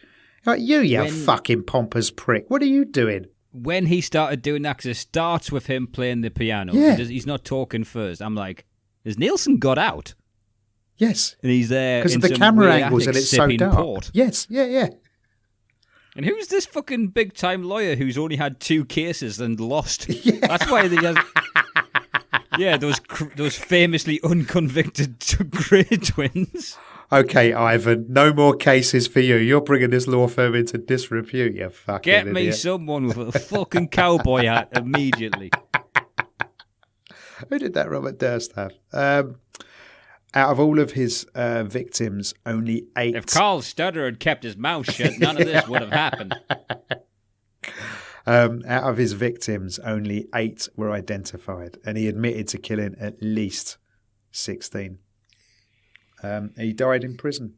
Speaker 1: Like, you fucking pompous prick. What are you doing?
Speaker 2: When he started doing that, because it starts with him playing the piano.
Speaker 1: Yeah.
Speaker 2: He's not talking first. I'm like, has Nielsen got out?
Speaker 1: Yes.
Speaker 2: And he's there
Speaker 1: because
Speaker 2: in
Speaker 1: of the
Speaker 2: some
Speaker 1: camera
Speaker 2: weird
Speaker 1: angles
Speaker 2: attic
Speaker 1: and it's so
Speaker 2: sipping
Speaker 1: dark.
Speaker 2: port.
Speaker 1: Yes, yeah.
Speaker 2: And who's this fucking big-time lawyer who's only had 2 cases and lost?
Speaker 1: Yeah.
Speaker 2: That's why he has... Yeah, those famously unconvicted grade twins.
Speaker 1: Okay, Ivan, no more cases for you. You're bringing this law firm into disrepute, you fucking
Speaker 2: Get
Speaker 1: idiot.
Speaker 2: me someone with a fucking cowboy hat immediately.
Speaker 1: Who did that Robert Durst have? Out of all of his victims, only 8...
Speaker 2: If Carl Stutter had kept his mouth shut, none of this would have happened.
Speaker 1: Out of his victims, only 8 were identified, and he admitted to killing at least 16. He died in prison.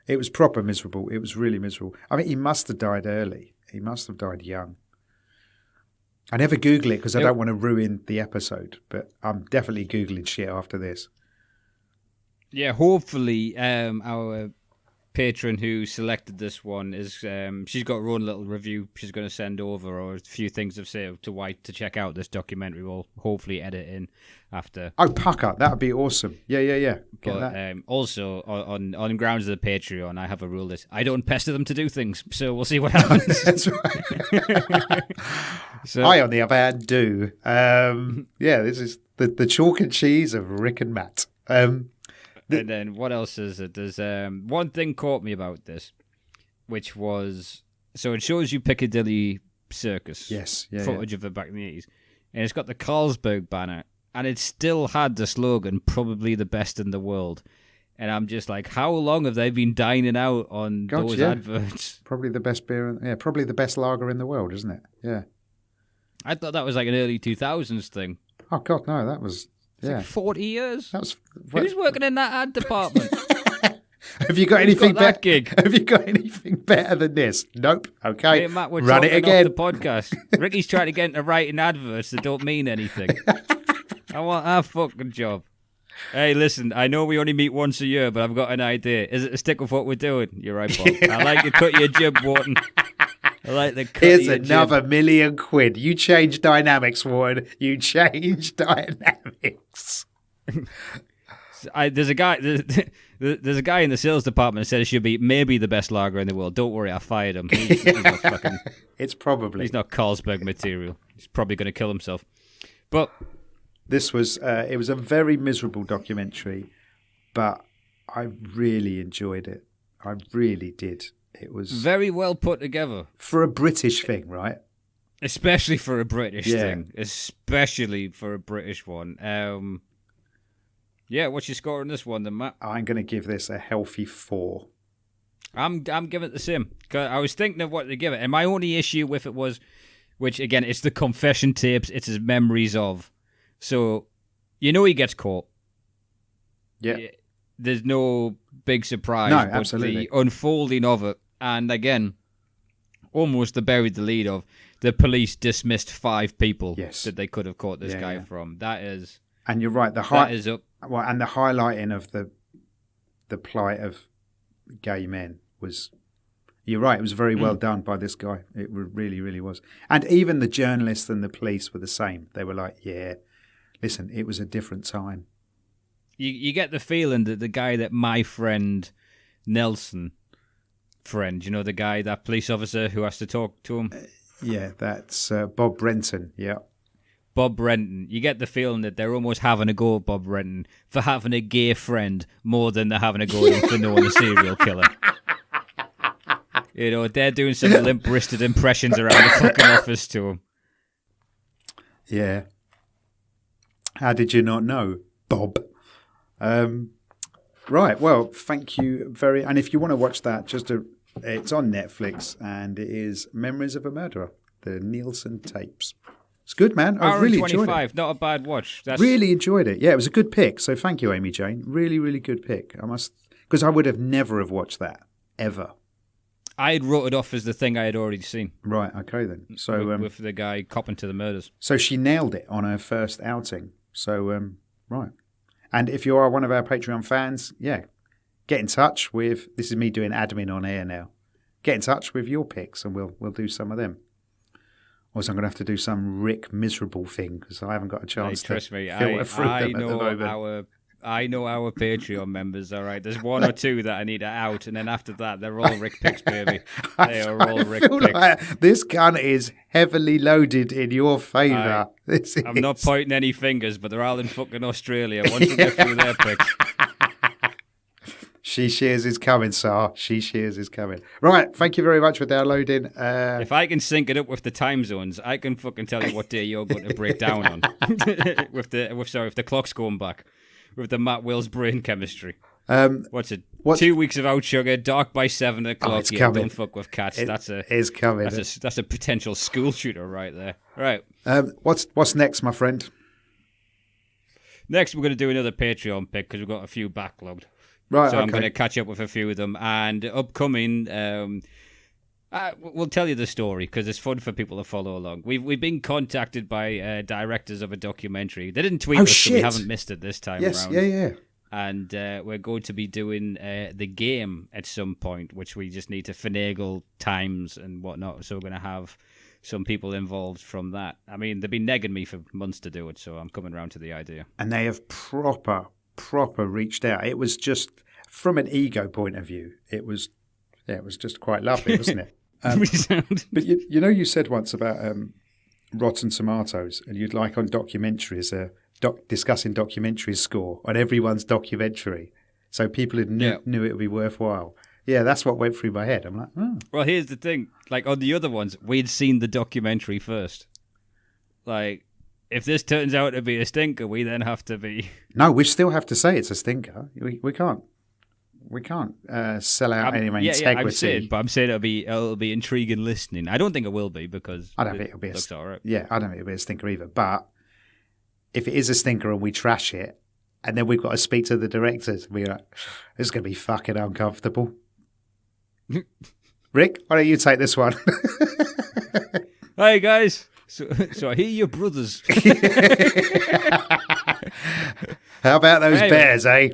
Speaker 1: It was proper miserable. It was really miserable. I mean, he must have died early. He must have died young. I never Google it because I don't want to ruin the episode, but I'm definitely Googling shit after this.
Speaker 2: Yeah, hopefully our patron who selected this one is she's got her own little review she's going to send over, or a few things to say to White to check out this documentary. We'll hopefully edit in after.
Speaker 1: Oh, pucker, that would be awesome. Yeah. Get
Speaker 2: But
Speaker 1: that.
Speaker 2: also on grounds of the Patreon, I have a rule that I don't pester them to do things, so we'll see what happens.
Speaker 1: That's right.
Speaker 2: So,
Speaker 1: I, on the other hand, do. This is the chalk and cheese of Rick and Matt.
Speaker 2: and then what else is it? There's one thing caught me about this, which was, so it shows you Piccadilly Circus.
Speaker 1: Yes,
Speaker 2: footage of it back in the 80s. And it's got the Carlsberg banner, and it still had the slogan, probably the best in the world. And I'm just like, how long have they been dining out on those adverts?
Speaker 1: Probably the best beer, probably the best lager in the world, isn't it? Yeah.
Speaker 2: I thought that was like an early 2000s thing.
Speaker 1: Oh, God, no, that was...
Speaker 2: It's like 40 years.
Speaker 1: That was.
Speaker 2: Who's working in that ad department?
Speaker 1: Have you got anything
Speaker 2: that
Speaker 1: better?
Speaker 2: gig?
Speaker 1: Have you got anything better than this? Nope. Okay.
Speaker 2: Me and Matt were
Speaker 1: Run it
Speaker 2: talking
Speaker 1: again.
Speaker 2: off the podcast. Ricky's trying to get into writing adverts that don't mean anything. I want our fucking job. Hey, listen, I know we only meet once a year, but I've got an idea. Is it to stick with what we're doing? You're right, Bob. I like to cut your jib, Wharton. I like the cut
Speaker 1: Here's
Speaker 2: of your
Speaker 1: another
Speaker 2: jib.
Speaker 1: £1,000,000. You change dynamics, Warren. You change dynamics.
Speaker 2: There's a guy in the sales department that said it should be maybe the best lager in the world. Don't worry, I fired him. He's not fucking,
Speaker 1: It's probably.
Speaker 2: he's not Carlsberg material. He's probably going to kill himself. But
Speaker 1: This was. It was a very miserable documentary, but I really enjoyed it. I really did. It was
Speaker 2: very well put together.
Speaker 1: For a British thing, right?
Speaker 2: Especially for a British
Speaker 1: Yeah.
Speaker 2: thing. Especially for a British one. What's your score on this one then, Matt?
Speaker 1: I'm going to give this a healthy 4.
Speaker 2: I'm giving it the same. 'Cause I was thinking of what to give it, and my only issue with it was, which again, it's the confession tapes, it's his memories of. So, he gets caught.
Speaker 1: Yeah.
Speaker 2: There's no big surprise.
Speaker 1: No,
Speaker 2: but
Speaker 1: absolutely.
Speaker 2: The unfolding of it, and again, almost the buried the lead of, the police dismissed 5 people that they could have caught this guy from. That is...
Speaker 1: And you're right.
Speaker 2: That is up.
Speaker 1: Well, and the highlighting of the plight of gay men was... You're right. It was very well done by this guy. It really, really was. And even the journalists and the police were the same. They were like, yeah, listen, it was a different time.
Speaker 2: You get the feeling that the guy that my friend Nielsen, the guy, that police officer who has to talk to him.
Speaker 1: Yeah, that's Bob Brenton. Yeah.
Speaker 2: Bob Brenton. You get the feeling that they're almost having a go at Bob Brenton for having a gay friend more than they're having a go at him for knowing a serial killer. They're doing some limp-wristed impressions around the fucking office to him.
Speaker 1: Yeah. How did you not know, Bob? Right. Well, thank you very. And if you want to watch that, it's on Netflix, and it is Memories of a Murderer, the Nielsen tapes. It's good, man. I really enjoyed it.
Speaker 2: Not a bad watch.
Speaker 1: Really enjoyed it. Yeah, it was a good pick. So thank you, Amy Jane. Really, really good pick. Because I would have never have watched that ever.
Speaker 2: I had wrote it off as the thing I had already seen.
Speaker 1: Right. Okay then. So
Speaker 2: with the guy copping to the murders.
Speaker 1: So she nailed it on her first outing. So right. And if you are one of our Patreon fans, get in touch with. This is me doing admin on air now. Get in touch with your picks, and we'll do some of them. Also, I'm going to have to do some Rick miserable thing because I haven't got a chance to filter through them at the moment.
Speaker 2: I know our Patreon members, all right. There's one or two that I need out, and then after that, they're all Rick picks, baby. They are all Rick picks.
Speaker 1: Like this gun is heavily loaded in your favour.
Speaker 2: I'm not pointing any fingers, but they're all in fucking Australia. Once we get through their picks.
Speaker 1: She Shears is coming, sir. She Shears is coming. Right, thank you very much for downloading.
Speaker 2: If I can sync it up with the time zones, I can fucking tell you what day you're going to break down on. if the clock's going back. With the Matt Wills brain chemistry. What's it? 2 weeks of out sugar, dark by 7 o'clock.
Speaker 1: It's coming.
Speaker 2: Don't fuck with cats.
Speaker 1: It's coming.
Speaker 2: That's a potential school shooter right there. Right.
Speaker 1: What's next, my friend?
Speaker 2: Next, we're going to do another Patreon pick because we've got a few backlogged.
Speaker 1: Right.
Speaker 2: So
Speaker 1: okay.
Speaker 2: I'm going to catch up with a few of them. And upcoming, we'll tell you the story because it's fun for people to follow along. We've been contacted by directors of a documentary. They didn't tweet us, so we haven't missed it this time around.
Speaker 1: Yeah.
Speaker 2: And we're going to be doing the game at some point, which we just need to finagle times and whatnot. So we're going to have some people involved from that. I mean, they've been negging me for months to do it, so I'm coming around to the idea.
Speaker 1: And they have proper reached out. It was just, from an ego point of view, it was just quite lovely, wasn't it? But you said once about Rotten Tomatoes, and you'd like on documentaries discussing documentaries score on everyone's documentary, so people knew it would be worthwhile. Yeah, that's what went through my head. I'm like, oh.
Speaker 2: Well, here's the thing. Like on the other ones, we'd seen the documentary first. Like, if this turns out to be a stinker, we then have to be.
Speaker 1: No, we still have to say it's a stinker. We can't. We can't sell out any integrity.
Speaker 2: Yeah, I'm saying it'll be intriguing listening. I don't think it will be because
Speaker 1: I don't think it'll be
Speaker 2: all right.
Speaker 1: Yeah, I don't think it'll be a stinker either. But if it is a stinker and we trash it, and then we've got to speak to the directors, we're like, this is going to be fucking uncomfortable. Rick, why don't you take this one?
Speaker 2: Hey guys, so I hear your brothers.
Speaker 1: How about those bears, eh?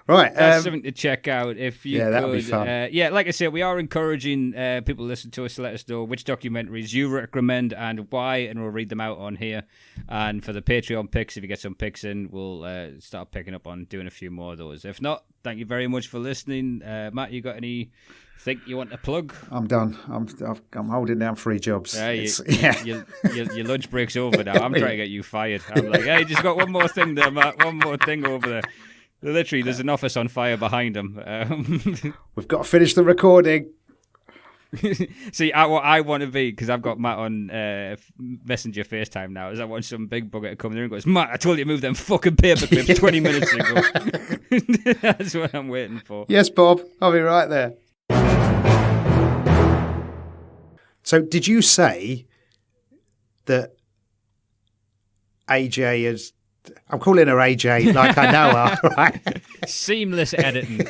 Speaker 1: Right,
Speaker 2: that's something to check out if you could.
Speaker 1: That'll be fun.
Speaker 2: Like I said, we are encouraging people to listen to us to let us know which documentaries you recommend and why, and we'll read them out on here. And for the Patreon picks, if you get some picks in, we'll start picking up on doing a few more of those. If not, thank you very much for listening. Matt, you got anything you want to plug?
Speaker 1: I'm done. I'm holding down 3 jobs.
Speaker 2: Your lunch break's over now. I'm trying to get you fired. I'm like, hey, just got one more thing there, Matt. One more thing over there. Literally, there's an office on fire behind him.
Speaker 1: We've got to finish the recording.
Speaker 2: See, what I want to be, because I've got Matt on Messenger FaceTime now, is I want some big bugger to come there and goes, Matt, I told you to move them fucking paper clips 20 minutes ago. That's what I'm waiting for.
Speaker 1: Yes, Bob. I'll be right there. So, did you say that AJ is... I'm calling her AJ like I know her, right?
Speaker 2: Seamless editing.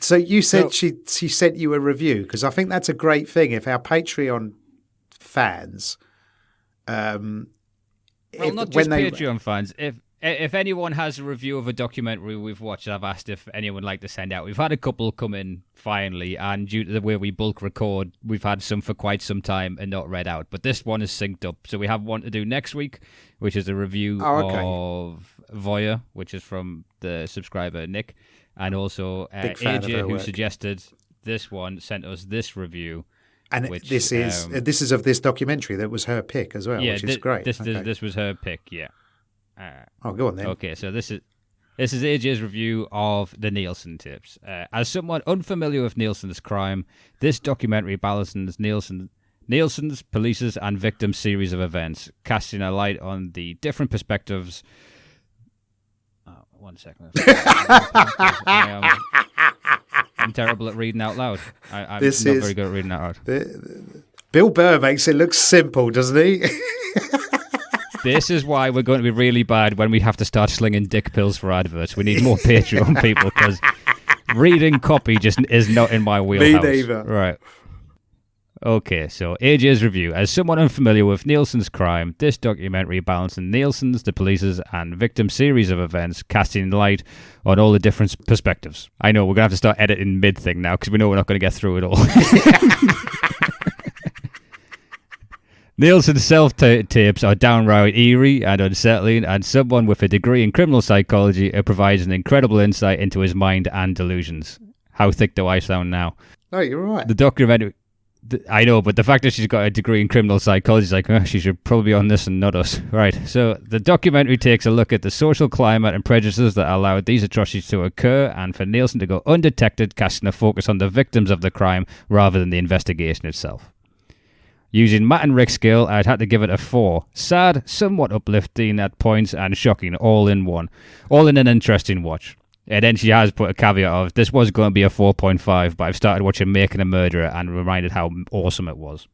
Speaker 1: So you said she sent you a review, because I think that's a great thing. If our Patreon fans,
Speaker 2: not just Patreon fans, if anyone has a review of a documentary we've watched, I've asked if anyone would like to send out. We've had a couple come in finally, and due to the way we bulk record, we've had some for quite some time and not read out. But this one is synced up, so we have one to do next week, which is a review of Voyeur, which is from the subscriber Nick, and also AJ, who suggested this one, sent us this review.
Speaker 1: And this is of this documentary that was her pick as well, which is great.
Speaker 2: This was her pick, yeah.
Speaker 1: Go on then.
Speaker 2: Okay, so this is AJ's review of the Nielsen tips. As someone unfamiliar with Nielsen's crime, this documentary balances Nielsen's, police's, and victims' series of events, casting a light on the different perspectives. 1 second. I'm terrible at reading out loud. I'm not very good at reading out loud.
Speaker 1: Bill Burr makes it look simple, doesn't he?
Speaker 2: This is why we're going to be really bad when we have to start slinging dick pills for adverts. We need more Patreon people, because reading copy just is not in my wheelhouse.
Speaker 1: Me neither.
Speaker 2: Right. Okay, so AJ's review. As someone unfamiliar with Nielsen's crime, this documentary balances Nielsen's, the police's, and victim's series of events, casting light on all the different perspectives. I know, we're going to have to start editing mid-thing now, because we know we're not going to get through it all. Nielsen's self-tapes are downright eerie and unsettling, and someone with a degree in criminal psychology provides an incredible insight into his mind and delusions. How thick do I sound now?
Speaker 1: No, you're right.
Speaker 2: The documentary... I know, but the fact that she's got a degree in criminal psychology is like, she should probably be on this and not us. Right, so the documentary takes a look at the social climate and prejudices that allowed these atrocities to occur, and for Nielsen to go undetected, casting a focus on the victims of the crime rather than the investigation itself. Using Matt and Rick's skill, I'd had to give it a 4. Sad, somewhat uplifting at points, and shocking all in one. All in an interesting watch. And then she has put a caveat of, this was going to be a 4.5, but I've started watching Making a Murderer and reminded how awesome it was.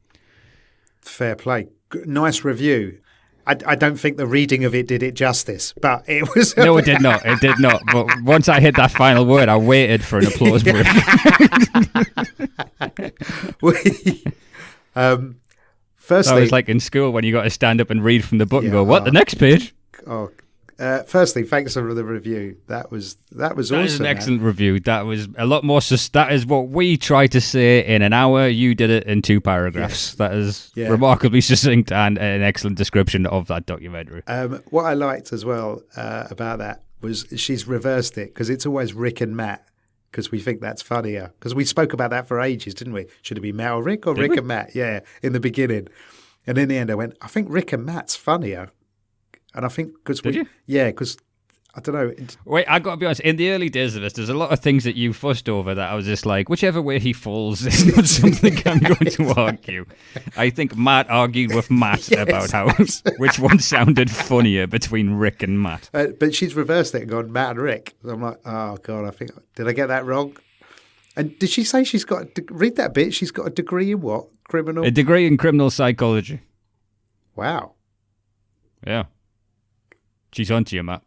Speaker 1: Fair play. Nice review. I don't think the reading of it did it justice, but it was...
Speaker 2: No, it did not. It did not. But once I hit that final word, I waited for an applause break.
Speaker 1: Firstly...
Speaker 2: That was like in school when you got to stand up and read from the book and go, what, the next page?
Speaker 1: Firstly, thanks for the review. That was awesome.
Speaker 2: That is an excellent review. That was a lot more. That is what we try to say in an hour. You did it in 2 paragraphs. Yes. That is remarkably succinct and an excellent description of that documentary.
Speaker 1: What I liked as well about that was she's reversed it, because it's always Rick and Matt, because we think that's funnier. Because we spoke about that for ages, didn't we? Should it be Matt or Rick, or Rick and Matt? Yeah, in the beginning. And in the end, I went, I think Rick and Matt's funnier. And I think because because I don't know.
Speaker 2: Wait, I got to be honest. In the early days of this, there's a lot of things that you fussed over that I was just like, whichever way he falls is not something I'm going to argue. I think Matt argued with Matt about how which one sounded funnier between Rick and Matt.
Speaker 1: But she's reversed it and gone Matt and Rick. So I'm like, oh God, did I get that wrong? And did she say she's got read that bit? She's got a degree in what?
Speaker 2: A degree in criminal psychology.
Speaker 1: Wow.
Speaker 2: Yeah. She's onto you, Matt.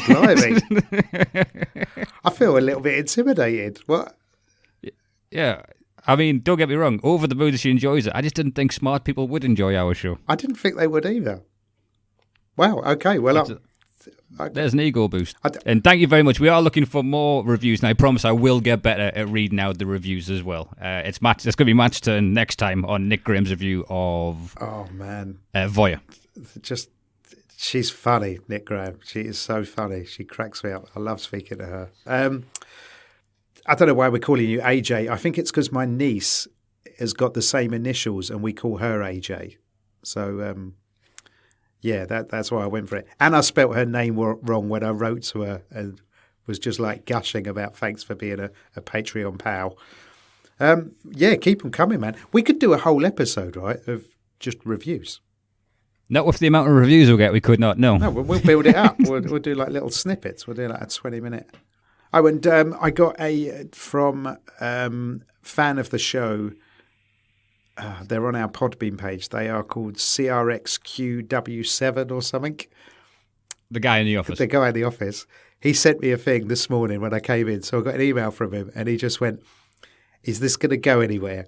Speaker 1: Blimey. I feel a little bit intimidated. What?
Speaker 2: Yeah. I mean, don't get me wrong. Over the moon that she enjoys it. I just didn't think smart people would enjoy our show.
Speaker 1: I didn't think they would either. Wow. Okay. Well,
Speaker 2: there's an ego boost. And thank you very much. We are looking for more reviews, and I promise I will get better at reading out the reviews as well. It's going to be Matt's turn next time on Nick Graham's review of...
Speaker 1: Oh, man.
Speaker 2: Voyeur.
Speaker 1: She's funny, Nick Graham. She is so funny. She cracks me up. I love speaking to her. I don't know why we're calling you AJ. I think it's because my niece has got the same initials and we call her AJ. So, that's why I went for it. And I spelt her name wrong when I wrote to her and was just like gushing about thanks for being a Patreon pal. Keep them coming, man. We could do a whole episode, right, of just reviews.
Speaker 2: Not with the amount of reviews we'll get, we could not, no.
Speaker 1: No, we'll build it up. We'll do like little snippets. We'll do like a 20-minute. Oh, and I got from fan of the show. They're on our Podbean page. They are called CRXQW7 or something.
Speaker 2: The guy in the office.
Speaker 1: The guy in the office. He sent me a thing this morning when I came in. So I got an email from him and he just went, is this going to go anywhere?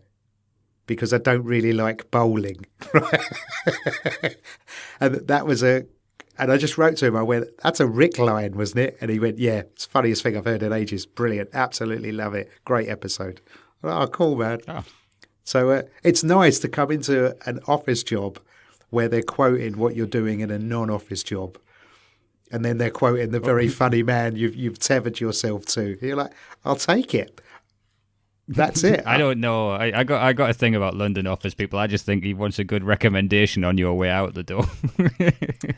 Speaker 1: Because I don't really like bowling. And that was and I just wrote to him, I went, that's a Rick line, wasn't it? And he went, yeah, it's the funniest thing I've heard in ages. Brilliant. Absolutely love it. Great episode. Oh, cool, man. Oh. So it's nice to come into an office job where they're quoting what you're doing in a non-office job. And then they're quoting the very funny man you've tethered yourself to. You're like, I'll take it. That's it.
Speaker 2: I don't know. I got a thing about London office people. I just think he wants a good recommendation on your way out the door.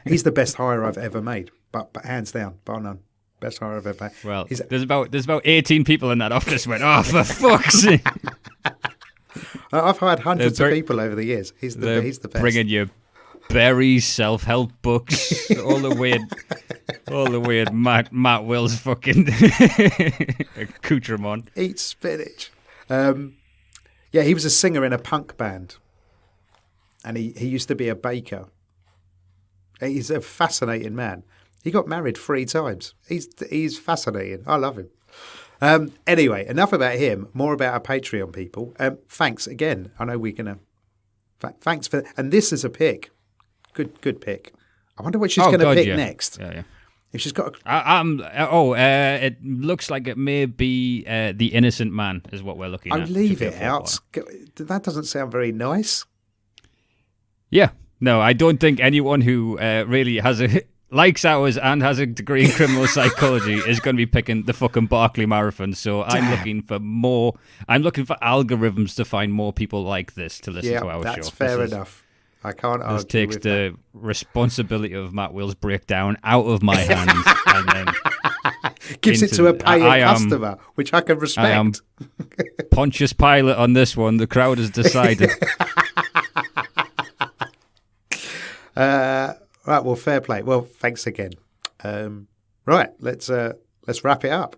Speaker 1: He's the best hire I've ever made, but hands down, bar none. Best hire I've ever made.
Speaker 2: Well, there's about 18 people in that office went, oh, for fuck's sake.
Speaker 1: I've hired hundreds of people over the years. He's the best.
Speaker 2: Bringing you berries, self-help books, all the weird Matt Will's fucking accoutrement.
Speaker 1: Eat spinach. He was a singer in a punk band, and he used to be a baker. He's a fascinating man. He got married 3 times. He's fascinating. I love him. Anyway, enough about him. More about our Patreon people. Thanks again. I know we're gonna. Thanks for. And this is a pick. Good pick. I wonder what she's going to pick next.
Speaker 2: Yeah.
Speaker 1: If she's got.
Speaker 2: It looks like it may be The Innocent Man is what we're looking at.
Speaker 1: I'll leave it out. That doesn't sound very nice.
Speaker 2: Yeah. No, I don't think anyone who really likes ours and has a degree in criminal psychology is going to be picking the fucking Barkley Marathon. So I'm looking for more. I'm looking for algorithms to find more people like this to listen to our show.
Speaker 1: That's fair enough. I can't argue
Speaker 2: This takes
Speaker 1: with
Speaker 2: the responsibility of Matt Will's breakdown out of my hands and then
Speaker 1: gives it to a paying customer, which I can respect.
Speaker 2: I am Pontius Pilate on this one. The crowd has decided.
Speaker 1: Right, well, fair play. Well, thanks again. Right, let's wrap it up.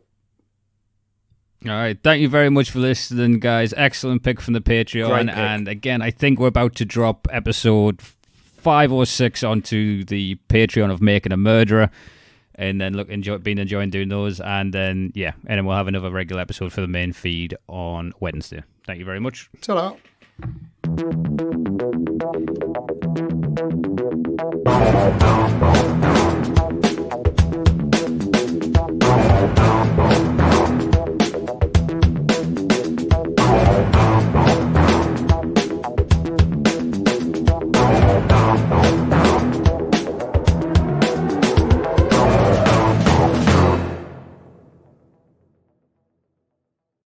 Speaker 2: All right, thank you very much for listening, guys. Excellent pick from the Patreon. And again, I think we're about to drop episode 5 or 6 onto the Patreon of Making a Murderer. And then enjoying doing those. And then, and then we'll have another regular episode for the main feed on Wednesday. Thank you very much.
Speaker 1: Ta-da.